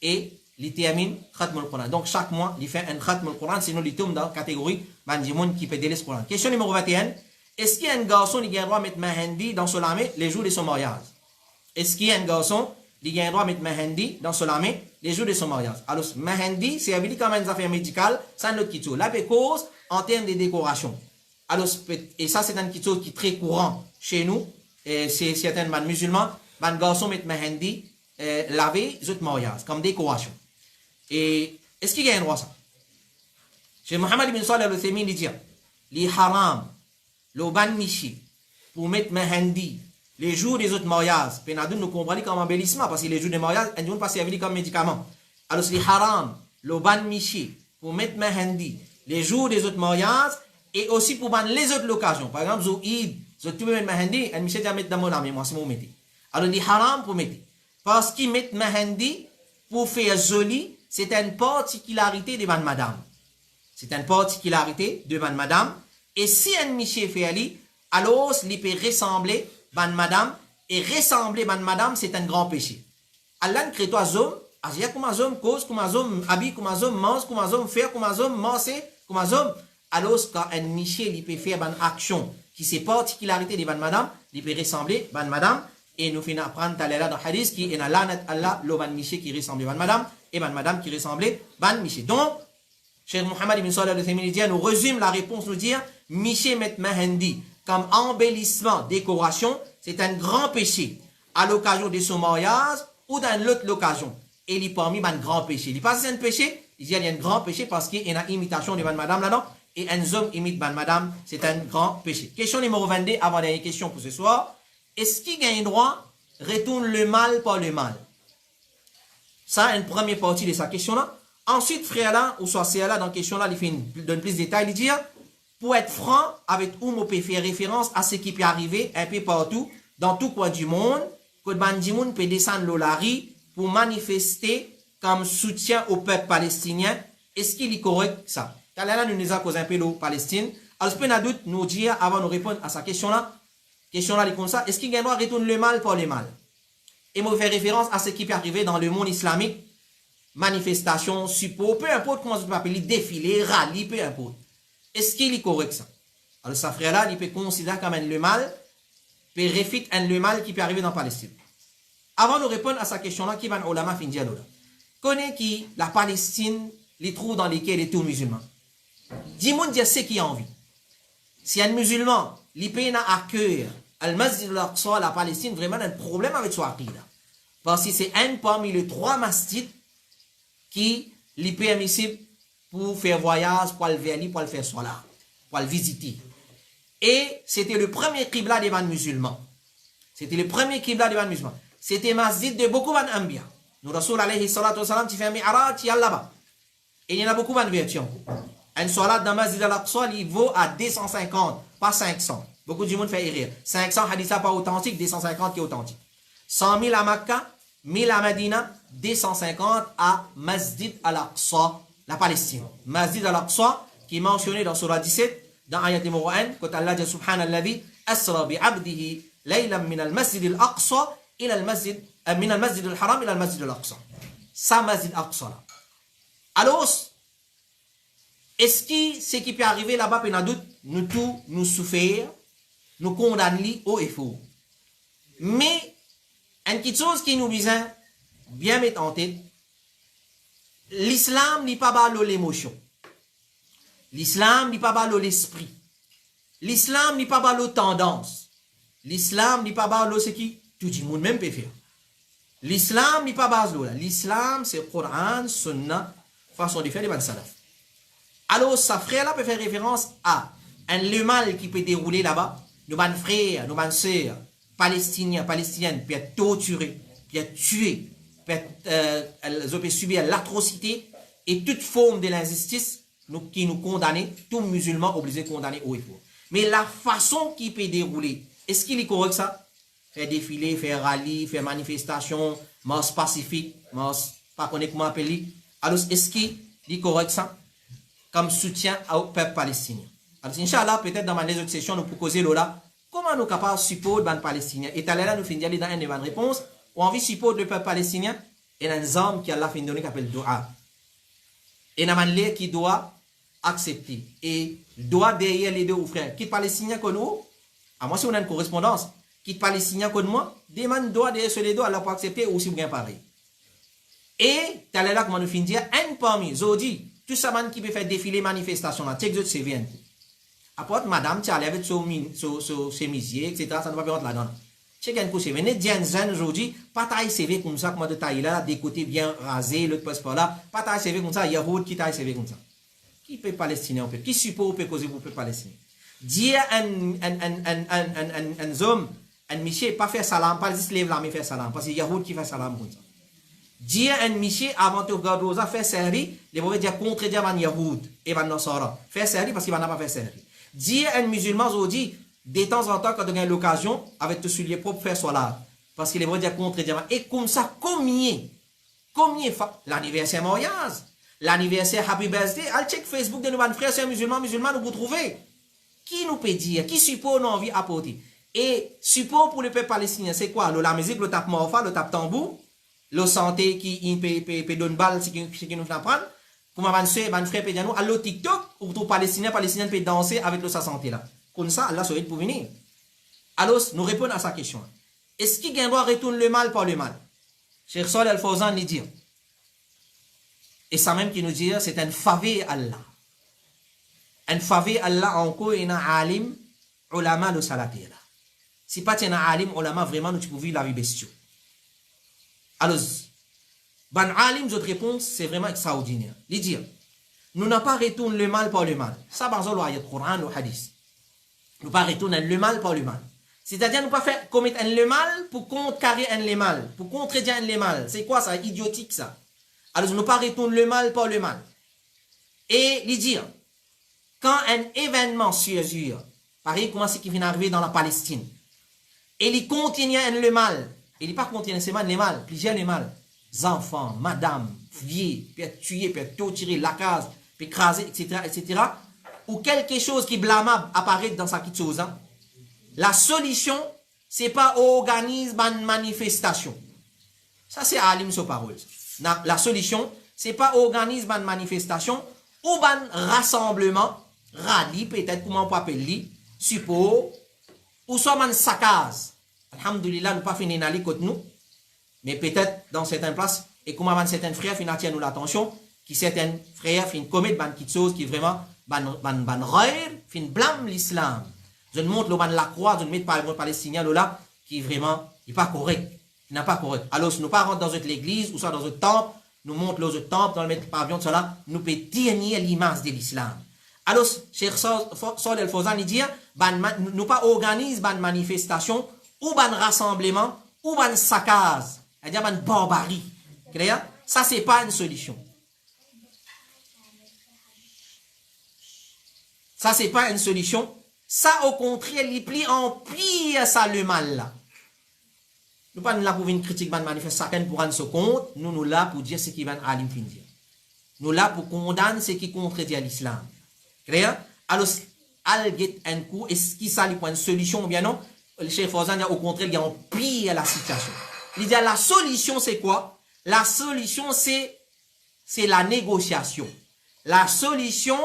et il termine khatm le Coran. Donc chaque mois il fait un khatm le Coran, sinon il tombe dans la catégorie lundi monde qui peut délaisser le Coran. Question numéro 21, est-ce qu'il y a un garçon qui a le droit de mettre Mahandi dans son lamé les jours de son mariage? Est-ce qu'il y a un garçon qui a le droit de mettre Mahandi dans son lamé les jours de son mariage? Alors, Mahandi, c'est habilité comme une affaire médicale, c'est un autre kito. La cause en termes de décoration. Alors, et ça, c'est un kito qui est très courant chez nous. C'est certains musulmans, les garçons mettent Mahandi laver les autres mariages comme décoration. Et est-ce qu'il y a un droit ça? Chez Mohammed ibn Salih al-Uthaymin, il dit les haram, le ban michi, pour mettre Mahandi les jours des autres mariages, nous comprenons comme embellissement, parce que les jours des mariages, ils ne vont pas servir comme médicament. Alors, c'est les haram, le ban michi, pour mettre Mahandi, les jours des autres mariages, et aussi pour ban les autres occasions. Par exemple, zo Eid, zo tu peux mettre Mahandi, et Michel dit mettre dans mon âme, moi, c'est mon métier. Alors, les haram pour mettre. Parce qu'ils mettent Mahandi pour faire joli, c'est une particularité de madame. C'est une particularité de madame. Et si un Michel fait ali, alors, il peut ressembler ban madame, et ressembler ban madame, c'est un grand péché. Allah crée toi homme, agir comme un homme, cause comme un homme, habille comme un homme, mange comme un homme, faire comme un homme, manger comme un homme. Alors, quand un Michel, il peut faire une action qui c'est particularité de ban madame, il peut ressembler ban madame, et nous finissons apprendre tout à l'heure dans le hadith qui est Allah, le ban Michel qui ressemble ban madame, et ban madame qui ressemble ban Michel. Donc, Cheikh Mohammed ibn Salih al-Uthaymin dit, nous résume la réponse, nous dire, Michel met Mahandi comme embellissement, décoration, c'est un grand péché à l'occasion de son mariage ou dans l'autre occasion. Et il est parmi un grand péché. Il passe un péché, il dit qu'il y a un grand péché parce qu'il y a une imitation de madame là-dedans, et un homme imite madame, c'est un grand péché. Question numéro 22, avant dernière question pour ce soir. Est-ce qu'il gagne droit retourne le mal par le mal? Ça, une première partie de sa question-là. Ensuite, frère là, ou soit c'est là, dans la question-là, il donne plus de détails, il dit, pour être franc, avec où on peut faire référence à ce qui peut arriver un peu partout, dans tout coin du monde, que Bandimoun peut descendre l'olari pour manifester comme soutien au peuple palestinien. Est-ce qu'il est correct ça? Là, nous nous avons causé un peu de Palestine. Alors, je peux nous dire, avant de répondre à sa question-là, il est comme ça, est-ce qu'il y a droit à retourner le mal par le mal? Et moi, faire référence à ce qui peut arriver dans le monde islamique, manifestation, support, peu importe comment on peut appeler, défilé, rallye, peu importe. Est-ce qu'il est correct ça? Alors, ça frère-là, il peut considérer comme le mal, peut réfuter le mal qui peut arriver dans la Palestine. Avant de répondre à sa question-là, qui va ulama fin dire là? Connaît qui la Palestine, les trous dans lesquels est tout musulman. Dis-moi dire ce qui a envie. Si un musulman, il peut accueillir al-Masjid al-Aqsa, la Palestine, vraiment un problème avec son aqida. Parce que c'est un parmi les 3 masjids qui est permissible pour faire voyage, pour le vers, pour le faire solar, pour le visiter. Et c'était le premier qibla des musulmans. C'était le premier qibla des musulmans. C'était masjid de beaucoup d'ambia. Nous, Rasoul alayhi salatu wasalam, tu fais un mi'raj, tu y allais là-bas. Et il y en a beaucoup de vertus. Un salat dans masjid al-Aqsa, il vaut à 250, pas 500. Beaucoup du monde fait erreur. 500 hadiths pas authentiques, 250 qui est authentique. 100 000 à Makkah, 1000 à Medina, 250 à Masjid al-Aqsa, la Palestine. Masjid al-Aqsa, qui est mentionné dans Surah 17, dans Ayat numéro 1, quand Allah dit Subhanalladhi, Asra bi'abdihi, laylam min al-Masjid al-Aqsa, ila al-Masjid, min al-Masjid al-Haram, ila al-Masjid al-Aqsa. Ça, Masjid al-Aqsa là. Alors, est-ce que ce qui peut arriver là-bas, peut doute, nous tous, nous souffrir, nous condamner haut et faux. Mais, une petite chose qui nous besoin bien mettre en tête, l'islam n'est pas bas l'émotion. L'islam n'est pas bas l'esprit. L'islam n'est pas bas la tendance. L'islam n'est pas bas ce qui tout le monde même peut faire. L'islam n'est pas bas là. L'islam, c'est Coran, Sunna, façon de faire les bonnes salafs. Alors, sa frère là peut faire référence à le mal qui peut dérouler là-bas. Nos bonnes frères, nos bonnes sœurs, palestiniens, palestiniennes, peuvent être torturés, peuvent être tués, elles ont subir l'atrocité et toute forme de l'injustice qui nous condamne, tout musulman obligé de condamner au fort. Mais la façon qui peut dérouler, est-ce qu'il est correct ça? Faire défilé, faire rallye, faire manifestation, marche pacifique, marche, pas connaître comment appeler. Alors, est-ce qu'il est correct ça? Comme soutien au peuple palestinien. Alors, Inch'Allah, peut-être dans ma autre session, nous pouvons causer là, comment nous sommes capables de supporter les Palestiniens. Et là, nous finissons dans une bonne réponse. On a envie de supporter le peuple palestinien. Et il y a un homme qui a fait donner qui s'appelle Doha. Et il y a un qui doit accepter. Et doit derrière les deux frères. Qui est palestinien comme nous, à moi, si on a une correspondance, qui est palestinien comme moi, demande doit derrière sur les deux, alors pour accepter ou si vous avez pareil. Et, tu là, comment nous finissons, un parmi, Zodi, tout ça, qui peut faire défiler manifestation, là, check c'est bien. Après, madame, tu as avec ses misiers, etc., ça ne va pas rentrer là-dedans. Check un coup, c'est bien. Dit un jeune aujourd'hui, pas taille CV comme ça, comment de taille là, des côtés bien rasés, l'autre passe par là, pas taille CV comme ça, il y a route qui taille CV comme ça. Qui peut palestinien, on peut, qui suppose peut causer pour le palestinien? Dire un homme, un monsieur, pas faire salam, pas juste lève la main faire salam, parce qu'il y a route qui fait salam comme ça. Dire un monsieur avant de regarder aux affaires servies, les mauvais dire contre dire un Yahoud et un Nasara. Faire servie parce qu'il va pas faire servie. Dire un musulman aujourd'hui, de temps en temps, quand on a l'occasion, avec te soulier propre, faire soit parce qu'il est mauvais dire contre dire. Et comme ça, combien l'anniversaire mariage, l'anniversaire Happy Birthday, allez check Facebook de nos frères et musulmans, nous vous trouvez. Qui nous peut dire, qui suppose nos envie apporter? Et suppose pour le peuple palestinien, c'est quoi? La musique, le tape morpha, le tape tambour. La santé qui peut donner balle, ce qui nous fait prendre. Comme mon frère peut dire nous, allo TikTok, ou tout palestinien peut danser avec sa santé là. Comme ça, Allah souhaite pour venir. Alors, nous répondons à sa question. Est-ce qu'il doit retourner le mal par le mal? Cheikh Saleh Al-Fawzan nous dit. Et ça même qui nous dit, c'est un faveur Allah. Un faveur Allah encore, il y a un alim, ulama de salaté là. Si pas un alim, ulama vraiment, nous pouvons vivre la vie bestiaux. Alors, ban alim, votre réponse, c'est vraiment extraordinaire. Il dit, nous n'avons pas retourné le mal par le mal. Ça, par exemple, le Coran, le hadith. Nous pas retourner le mal par le mal. C'est-à-dire, nous pas faire commettre le mal pour contrecarrer le mal, pour contredire le mal. C'est quoi ça? Idiotique ça. Alors, nous pas retourner le mal par le mal. Et il dit, quand un événement surgit, pareil, comment c'est qui vient arriver dans la Palestine, et il continue le mal, il n'est pas continu seulement le mal, plusieurs le mal. Enfants, madame, vieux, peut être tué, peut être torturé, la case, peut écraser, etc., etc. Ou quelque chose qui est blâmable apparaît dans sa petite chose. Hein. La solution, c'est pas organiser une manifestation. Ça, c'est Alim sur parole. La solution, c'est pas organiser une manifestation ou un rassemblement, rallye, peut-être comment on peut appeler, support, ou soit un saccage. Alhamdulillah, nous pas fini d'aller contre nous, mais peut-être dans certaines places, et comment certains frères finissent attirer nous l'attention, qui certains frères finissent commettre des petites choses qui vraiment, ban rire, finissent blâmer l'islam. Je ne montre la croix, je ne mets pas le palestinien là, qui vraiment, n'est pas correct. Il n'est pas correct. Alors, si nous pas rentrons dans l'église, ou soit dans un temple, nous montrons dans le temple, dans le pavillon, cela, nous peut tenir l'image de l'islam. Alors, Cheikh Saleh Al-Fawzan, il dit, nous pas organiser une manifestation, ou un rassemblement, ou un saccage, c'est-à-dire une barbarie. Ça, ce n'est pas une solution. Ça, ce n'est pas une solution. Ça, au contraire, il plie en pire, ça, le mal, là. Nous pas là pour une critique, ban manifeste, chacun pour rendre ce compte. Nous là pour dire ce qui va alim fin dire. Nous là pour condamner ce qui contredit à l'islam. Clair? Alors, al get un coup, est-ce qu'il s'allie pour une solution ou bien non? Le chef Fawzan, au contraire, il a pire la situation. Il dit, la solution, c'est quoi? La solution, c'est la négociation. La solution,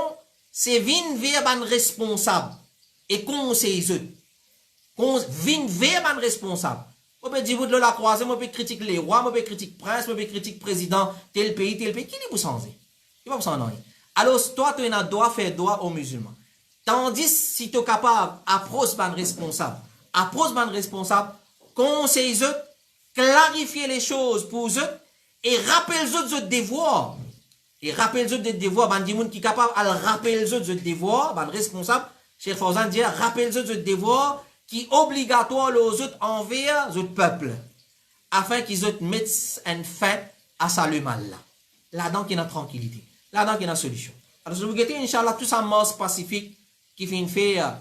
c'est vin vers ban responsable. Et conseiller eux. Vin vers ban responsable. On peut dire, vous de la croisée, on peut critiquer les rois, on peut critiquer le prince, on peut critiquer le président, tel pays. Qui est pour changer? Il va pas s'en aller. Alors, toi, tu as droit faire droit aux musulmans. Tandis, si tu es capable, approche ban responsable. Approche ban responsable, conseille eux, clarifier les choses pour eux, et rappelle eux de devoir. Et rappelle eux de devoir, ban di moun qui est capable, à rappeler eux de devoir, ban responsable, Cheikh Fawzan dit, rappelle eux de devoir, qui est obligatoire aux autres envers le peuple, afin qu'ils mettent un fait à ça le mal là. Là-dedans qu'il y a tranquillité. Là-dedans qu'il y a solution. Alors, je vous guette, Inch'Allah, tout ça mort pacifique qui fait une faire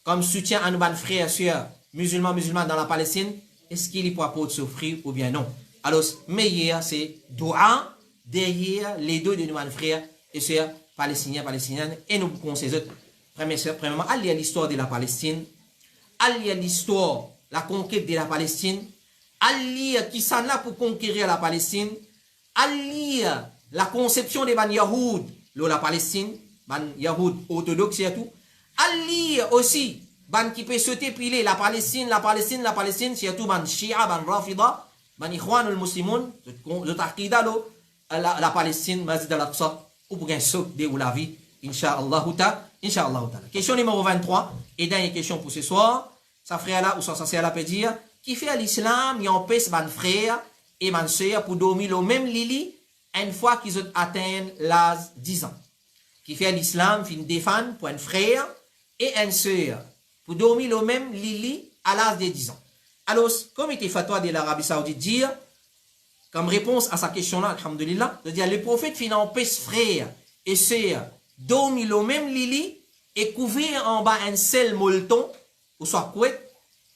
comme soutien à nos frères et sœurs musulmans dans la Palestine, est-ce qu'il y pourra pas souffrir ou bien non? Alors, meilleur, c'est doua derrière les deux de nos frères et sœurs palestiniennes, et nous conseillons, premièrement, à lire l'histoire de la Palestine, à lire l'histoire, la conquête de la Palestine, à lire qui s'en a pour conquérir la Palestine, à lire la conception des ban Yahoud, la Palestine, ban Yahoud orthodoxe et tout, à lire aussi ban qui peut sauter piler la Palestine, surtout ban Shia, ban Rafida, ban Ikhwan al-Muslimoun, de Taqida, la Palestine, Masjid al-Aqsa, ou pour un saut de la vie, Inch'Allah ta'ala. Question numéro 23, et dernière question pour ce soir, sa frère là, ou sa sœur là peut dire, qui fait à l'islam, il empêche ban frère et ban sœur pour dormir le même lit, une fois qu'ils ont atteint l'âge 10 ans. Qui fait à l'islam, fin défendre pour un frère et une sœur, pour dormir le même lit à l'âge de 10 ans. Alors, comme il était fatwa de l'Arabie Saoudite dire, comme réponse à sa question-là, alhamdulillah, de dire, le prophète fin empêche frère et sœur dormir le même lit et couvrir en bas un seul molleton, ou soit couette,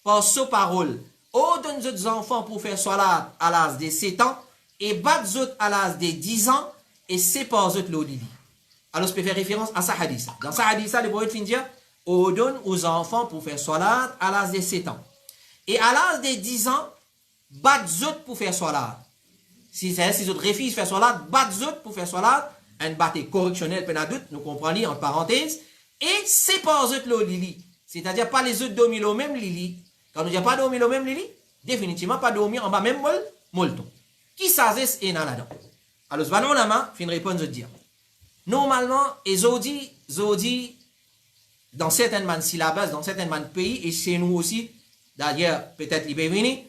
par ce parole. Oh, donne aux enfants pour faire salat à l'âge de 7 ans, et battre autres à l'âge de 10 ans, et sépare autres le lit. Alors, je peux faire référence à sa hadith. Dans sa hadith, le prophète fin dire, oh, donne aux enfants pour faire salat à l'âge de 7 ans. Et à l'âge de 10 ans, battre autres pour faire salat. Si autres refusent de faire salat, battre autres pour faire salat, un bâté correctionnel, nous comprenons, entre parenthèses, et sépare autres le lit. C'est-à-dire pas les autres dormir au même lit. Quand nous disons pas dormir au même lit, définitivement pas dormir en bas même molleton. Qui s'agisse et là-dedans. Alors, on la main, fin réponse de dire. Normalement, et Zodi, dans certaines syllabes, dans certains pays, et chez nous aussi, d'ailleurs, peut-être libéré,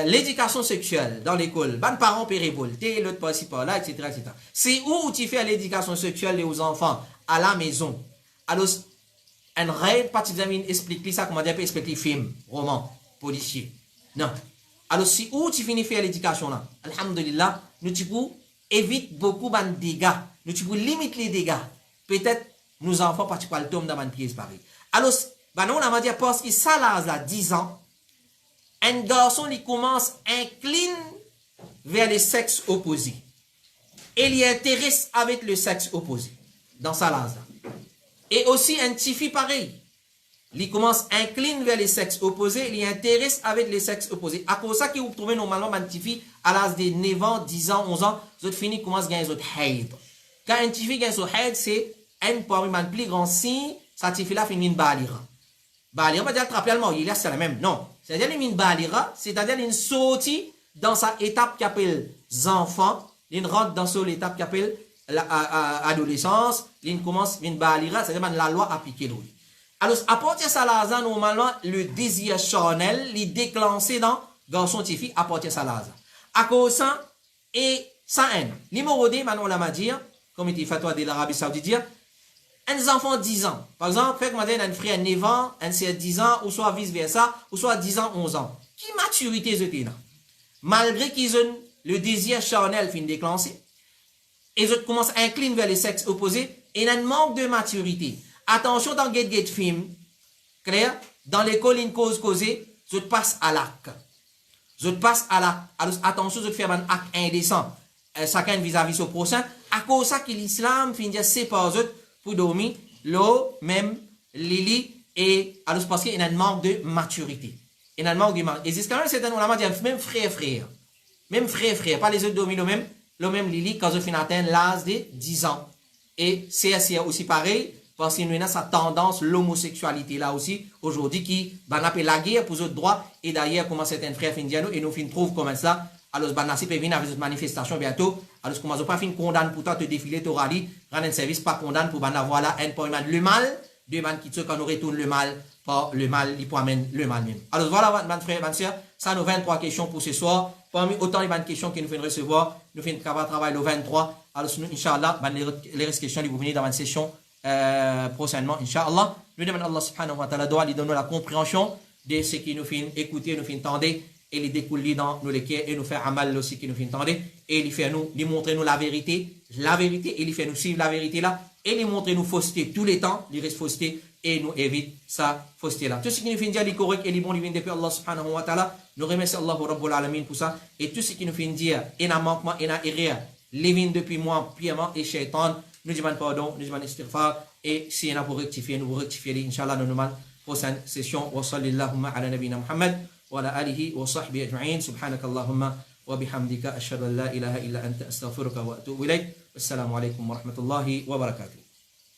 l'éducation sexuelle dans l'école, ban parents pérévoltés, l'autre par-ci par-là, etc., etc. C'est où tu fais l'éducation sexuelle aux enfants? À la maison. Alors, un rêve, pas d'examen explique ça, comment dire, expliquer film, roman, policier. Non. Alors, si où tu finis faire l'éducation là, alhamdulillah, nous tu peux éviter beaucoup de dégâts. Nous tu peux limiter les dégâts. Peut-être, nos enfants, pas le tome dans une pièce pareil. Alors, non, on va dire, parce que ça là, 10 ans, un garçon, il commence incline vers les sexes opposés. Et il intéresse avec le sexe opposé. Dans sa là. Et aussi un petit fille pareil. Il commence incline vers les sexes opposés, il intéresse avec les sexes opposés. À cause de ça que vous trouvez normalement un petit fille à l'âge de 9 ans, 10 ans, 11 ans, vous finissez commence à gagner votre haid. Quand un petit fille gagne son haid, c'est un parmi les plus grands signes, ça petit fille là finit une balira. Balira, pas dire attraper allemand, il est la même. Non. C'est-à-dire une balira, c'est-à-dire une sortie dans sa étape qui appelle enfants, il rentre dans son étape qui appelle l'adolescence, il commence une balira, c'est-à-dire la loi appliquée l'eau. Alors, à partir de ça, là, normalement, le désir charnel, il est déclenché dans garçon et fille à partir de ça, là. À cause de ça, et ça haine. Numéro 2, maintenant, on l'a dit, comme il était fatwa de l'Arabie Saoudite, dire, un enfant 10 ans. Par exemple, fait que maintenant, un frère 9 ans, un frère 10 ans, ou soit vice-versa, ou soit 10 ans, 11 ans. Qui maturité c'était là? Malgré qu'ils ont le désir charnel fin déclenché, et ils commencent à incliner vers les sexes opposés, et il y a un manque de maturité. Attention dans Get Film, Clair? Dans l'école, une cause causée, je passe à l'acte. Je passe à l'acte. Alors, attention, je fais un acte indécent. Chacun vis-à-vis son prochain. À cause de ça que l'islam finit de séparer pour dormir, l'eau, même, Lili, et alors parce qu'il y a un manque de maturité. Il y a un manque de maturité. Et c'est quand même certains ulama disent même frère. Même frère. Pas les autres dormir le même Lili quand je finis atteindre l'âge de 10 ans. Et c'est aussi pareil. Parce qu'il y a sa tendance, l'homosexualité là aussi, aujourd'hui, qui appelle la guerre pour les autres droits. Et d'ailleurs, comment certains frères finissent et nous trouvent comme ça. Alors, si peut venir avec une manifestation bientôt. Alors, comment pas fin condamne pour toi te défiler, t'auras dit, rendre un service, pas condamne pour avoir là, un point le mal, deux man qui quand on retourne le mal, par le mal, il peut amener le mal même. Alors, voilà, mes frères, mes sœurs, ça nous 23 questions pour ce soir. Parmi autant les bonnes questions que nous faisons recevoir, nous faisons travail le 23. Alors, Inch'Allah, les restes questions, ils vont venir dans une session prochainement, Inch'Allah. Nous demandons à Allah subhanahu wa ta'ala doit lui donner la compréhension de ce qui nous fait écouter, nous fait entendre, et les découler dans nos cœurs, et nous faire amal aussi qui nous fait entendre, et il fait nous, lui montrer nous la vérité, et il fait nous suivre la vérité là, et lui montrer nous fausseté tous les temps, il reste fausseté, et nous évite sa fausseté là. Tout ce qui nous fait dire les correct et les bons, il vient depuis Allah subhanahu wa ta'ala, nous remercions Allah pour Rabbul Alamin pour ça, et tout ce qui nous fait dire, et n'a manquement, et n'a erreur, les vins depuis moi, piement et shaitan, nous demandons pardon, nous demandons istighfar, et si il y en a pour rectifier, nous rectifier, Inch'Allah, nous demandons prochaine session, wa sallallahu ala nabina Muhammad, wa ala alihi wa sahbihi ajma'in, subhanakallahumma wa bihamdika, ashhadu an la ilaha illa anta astaghfiruka wa atubu ilayk, wassalamu alaikum wa rahmatullahi wa barakatuh.